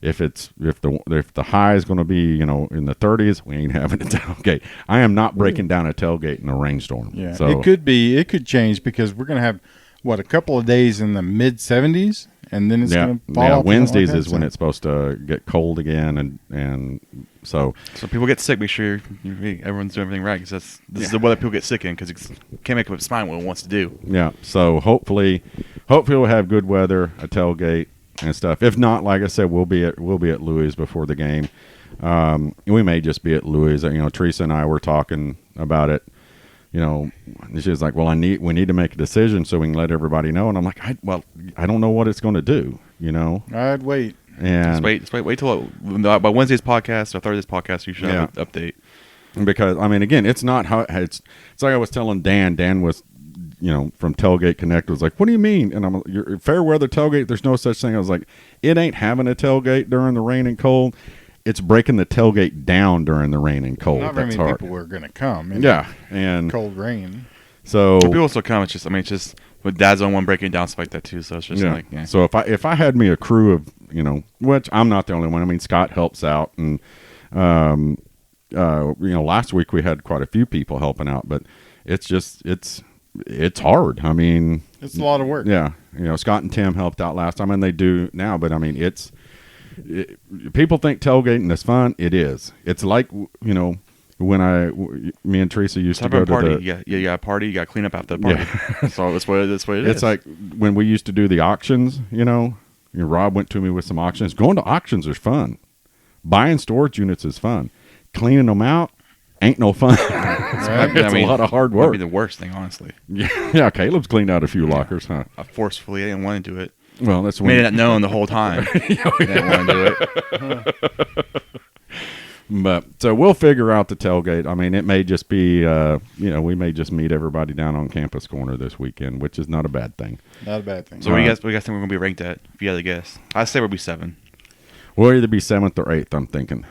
if the high is going to be in the 30s, we ain't having a tailgate. I am not breaking down a tailgate in a rainstorm. Yeah, So it could change because we're gonna have a couple of days in the mid 70s, and then it's gonna fall off. Wednesdays is when it's supposed to get cold again, and so people get sick. Make sure everyone's doing everything right, because this is the weather people get sick in, because it can't make up its mind what it wants to do. yeah. So hopefully we'll have good weather, a tailgate and stuff. If not, like I said, we'll be at Louis before the game. We may just be at Louis. Teresa and I were talking about it. She was like, "Well, we need to make a decision so we can let everybody know." And I'm like, I don't know what it's going to do. I'd wait. And Just wait till by Wednesday's podcast or Thursday's podcast. You should have an update. because again, it's not how it's like I was telling Dan. Dan was, from Tailgate Connect was like, "What do you mean?" And I'm, "Your fair weather tailgate. There's no such thing." I was like, "It ain't having a tailgate during the rain and cold. It's breaking the tailgate down during the rain and cold." Not very That's many hard. people were gonna come. In And cold rain. so People still come. It's just with Dad's on one breaking it down stuff like that too. So it's just like, yeah. So if I had me a crew of which I'm not the only one. I mean, Scott helps out, and last week we had quite a few people helping out, but it's hard. I mean, It's a lot of work. yeah, Scott and Tim helped out last time, and they do now. But I mean, people think tailgating is fun. It is. It's like when me and Teresa used to go to party. the You got a party. You got to clean up after the party. So that's what it is. It's like when we used to do the auctions, Rob went to me with some auctions. Going to auctions is fun. Buying storage units is fun. Cleaning them out ain't no fun. It's a lot of hard work. Might be the worst thing, honestly. Yeah, Caleb's cleaned out a few lockers, huh? Forcefully, I didn't want to do it. Well, that's Made when it known the whole time. I didn't want to do it. But so we'll figure out the tailgate. I mean, it may just be, we may just meet everybody down on Campus Corner this weekend, which is not a bad thing. Not a bad thing. So what do you guys think we're going to be ranked at, if you had to guess? I say we'll be 7, We'll either be 7th or 8th, I'm thinking.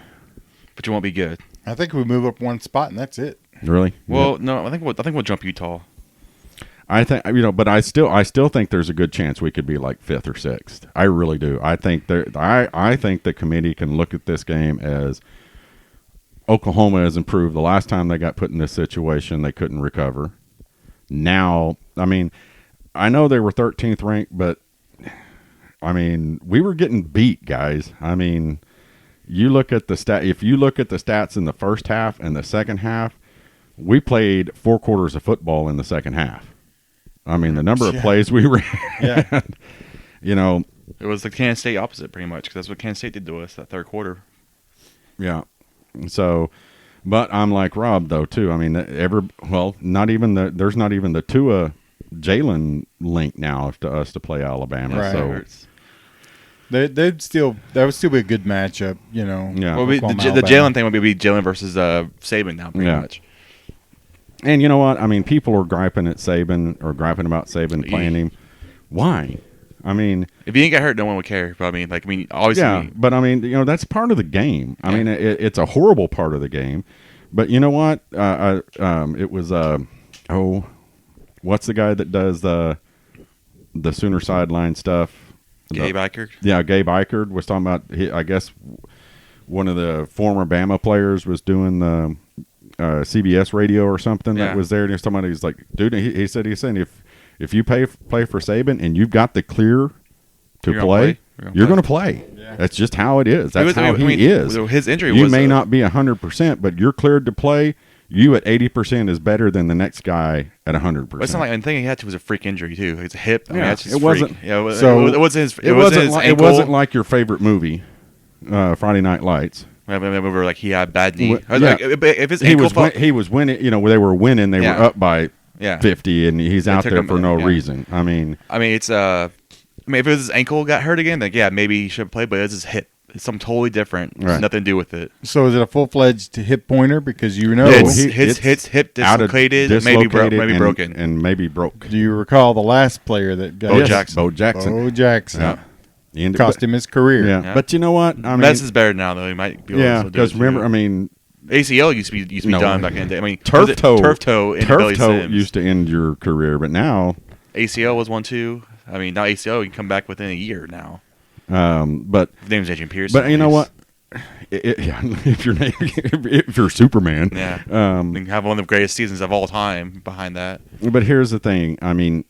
but you won't be good. I think we move up one spot, and that's it. Really? Well, no, I think we'll jump Utah. I think but I still think there's a good chance we could be like 5th or 6th. I really do. I think I think the committee can look at this game as Oklahoma has improved. The last time they got put in this situation, they couldn't recover. Now, I mean, I know they were 13th ranked, but I mean, we were getting beat, guys. I mean, you look at the if you look at the stats in the first half and the second half, we played 4 quarters of football in the second half. I mean, the number of plays we ran. Yeah. It was the Kansas State opposite, pretty much, because that's what Kansas State did to us that third quarter. Yeah. So, but I'm like Rob though too. I mean, not even there's not even the Tua Jalen link now to us to play Alabama. Right. So that would still be a good matchup. Yeah. Well, the Oklahoma, Jalen thing would be Jalen versus Saban now, pretty much. And you know what? I mean, people are griping at Saban or griping about Saban playing him. Why? I mean, if he didn't get hurt, no one would care. But obviously. Yeah, but I mean, that's part of the game. I mean, it's a horrible part of the game. But you know what? It was what's the guy that does the Sooner sideline stuff? Gabe Eichert? Yeah, Gabe Eichert was talking about. I guess one of the former Bama players was doing the CBS radio or something that was there, and he was talking about. He's like, dude, he's saying if you play for Saban and you've got the clear to play, you're going to play. Yeah. That's just how it is. That's how he is. His injury you may not be 100%, but you're cleared to play. You at 80% is better than the next guy at 100%. But it's not like the thing he had was a freak injury too. It's a hip. I mean, that's just it wasn't. Yeah, so it wasn't his. It wasn't like your favorite movie, Friday Night Lights. I mean, we were like, he had bad knee. Well, I was yeah. like, if his ankle he was winning. You know, they were winning. They were Yeah. up by Yeah. 50, and he's out took there him for in, no yeah. reason. I mean, it's if it was his ankle got hurt again, like yeah, maybe he should have played. But it's his hip. It's something totally different. It's Right. nothing to do with it. So is it a full-fledged hip pointer? Because you know, It's he- his hip out of dislocated, maybe dislocated broken. and maybe broke. do you recall the last player that got Bo Jackson. Bo Jackson. Bo Jackson. Yeah. He ended- Cost him his career. Yeah. Yeah. But you know what? I mean, Mets is better now, though. He might be able yeah, to do it because remember, too. I mean, ACL used to be No. done back in the day. I mean, turf toe in Billy Sims. used to end your career, but now, ACL was one too. I mean, now ACL you can come back within a year now. but His name's Adrian Pierce. you know what? Yeah, if you're Superman, Yeah. You can have one of the greatest seasons of all time behind that. But here's the thing. I mean,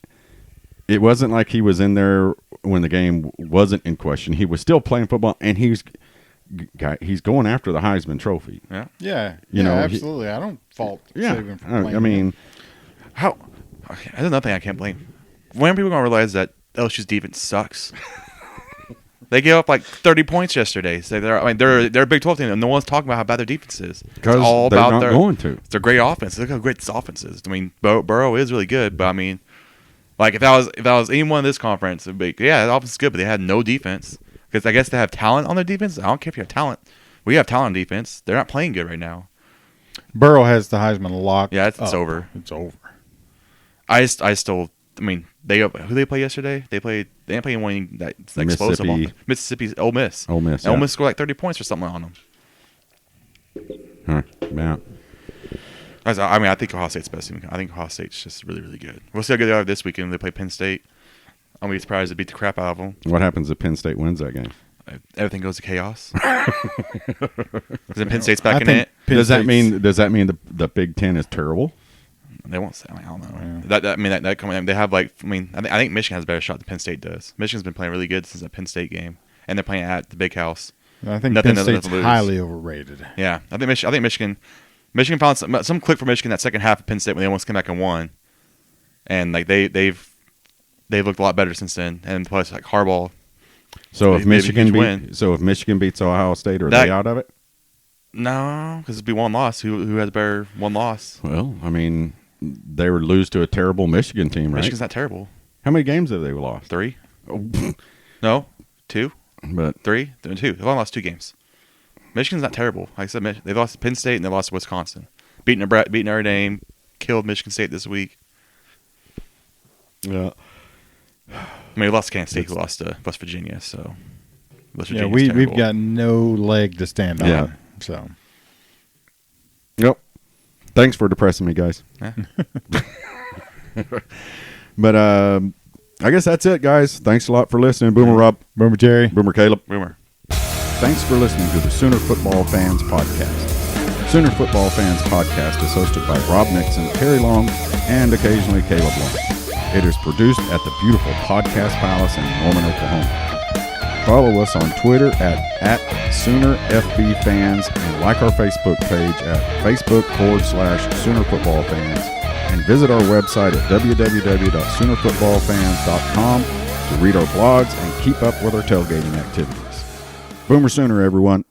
it wasn't like he was in there when the game wasn't in question. He was still playing football, and he's going after the Heisman Trophy. Yeah. Yeah, You know, absolutely. I don't fault Yeah, Saban for playing. I mean, How? Okay, there's nothing I can't blame. When are people gonna realize that LSU's defense sucks? They gave up like 30 points yesterday. So they're a Big 12 team, and no one's talking about how bad their defense is. It's because all they're about not going to. It's a great offense. Look how great this offense is. I mean, Burrow is really good, but I mean, like if that was anyone in this conference, it'd be yeah, the offense is good, but they had no defense because I guess they have talent on their defense. I don't care if you have talent. We have talent on defense. They're not playing good right now. Burrow has the Heisman locked. Yeah, it's up. over. It's over. I still. I mean, who they play yesterday? They didn't play anyone that's explosive. Mississippi's Ole Miss. Ole Miss. And Ole Yeah. Miss scored like 30 points or something on them. Huh, yeah. I mean, I think Ohio State's best team. I think Ohio State's just really, really good. We'll see how good they are this weekend when they play Penn State. I'm gonna be surprised to beat the crap out of them. What happens if Penn State wins that game? Everything goes to chaos. Because Penn State's back I in think it. Penn Does that State's- mean the Big Ten is terrible? They won't say. I don't know. They have like. I mean, I think Michigan has a better shot than Penn State does. Michigan's been playing really good since the Penn State game, and they're playing at the Big House. I think Nothing Penn to State's lose. highly overrated. Yeah, I think Michigan found some click for Michigan that second half of Penn State when they almost came back and won, and like they've looked a lot better since then. And plus, like Harbaugh. So if Maybe a Michigan huge win. if Michigan beats Ohio State, are they out of it? No, because it'd be one loss. Who has a better one loss? Well, I mean, they would lose to a terrible Michigan team, right? Michigan's not terrible. How many games have they lost? 3? No, 2, But 3, 2. They've only lost 2 games. Michigan's not terrible. Like I said, they lost to Penn State and they lost to Wisconsin. Beating Notre Dame, killed Michigan State this week. yeah, I mean, we lost to Kansas State, who lost to West Virginia. So, West Yeah, Virginia's we've terrible. got no leg to stand on. Yeah. So yep. Thanks for depressing me, guys. Yeah. But I guess that's it, guys. Thanks a lot for listening. Boomer Rob, Boomer Jerry. Boomer Caleb. Rumor. Thanks for listening to the Sooner Football Fans Podcast. Sooner Football Fans Podcast is hosted by Rob Nixon, Terry Long, and occasionally Caleb Long. It is produced at the beautiful Podcast Palace in Norman, Oklahoma. Follow us on Twitter at SoonerFBFans and like our Facebook page at Facebook.com/Sooner Football Fans and visit our website at www.SoonerFootballFans.com to read our blogs and keep up with our tailgating activities. Boomer Sooner, everyone.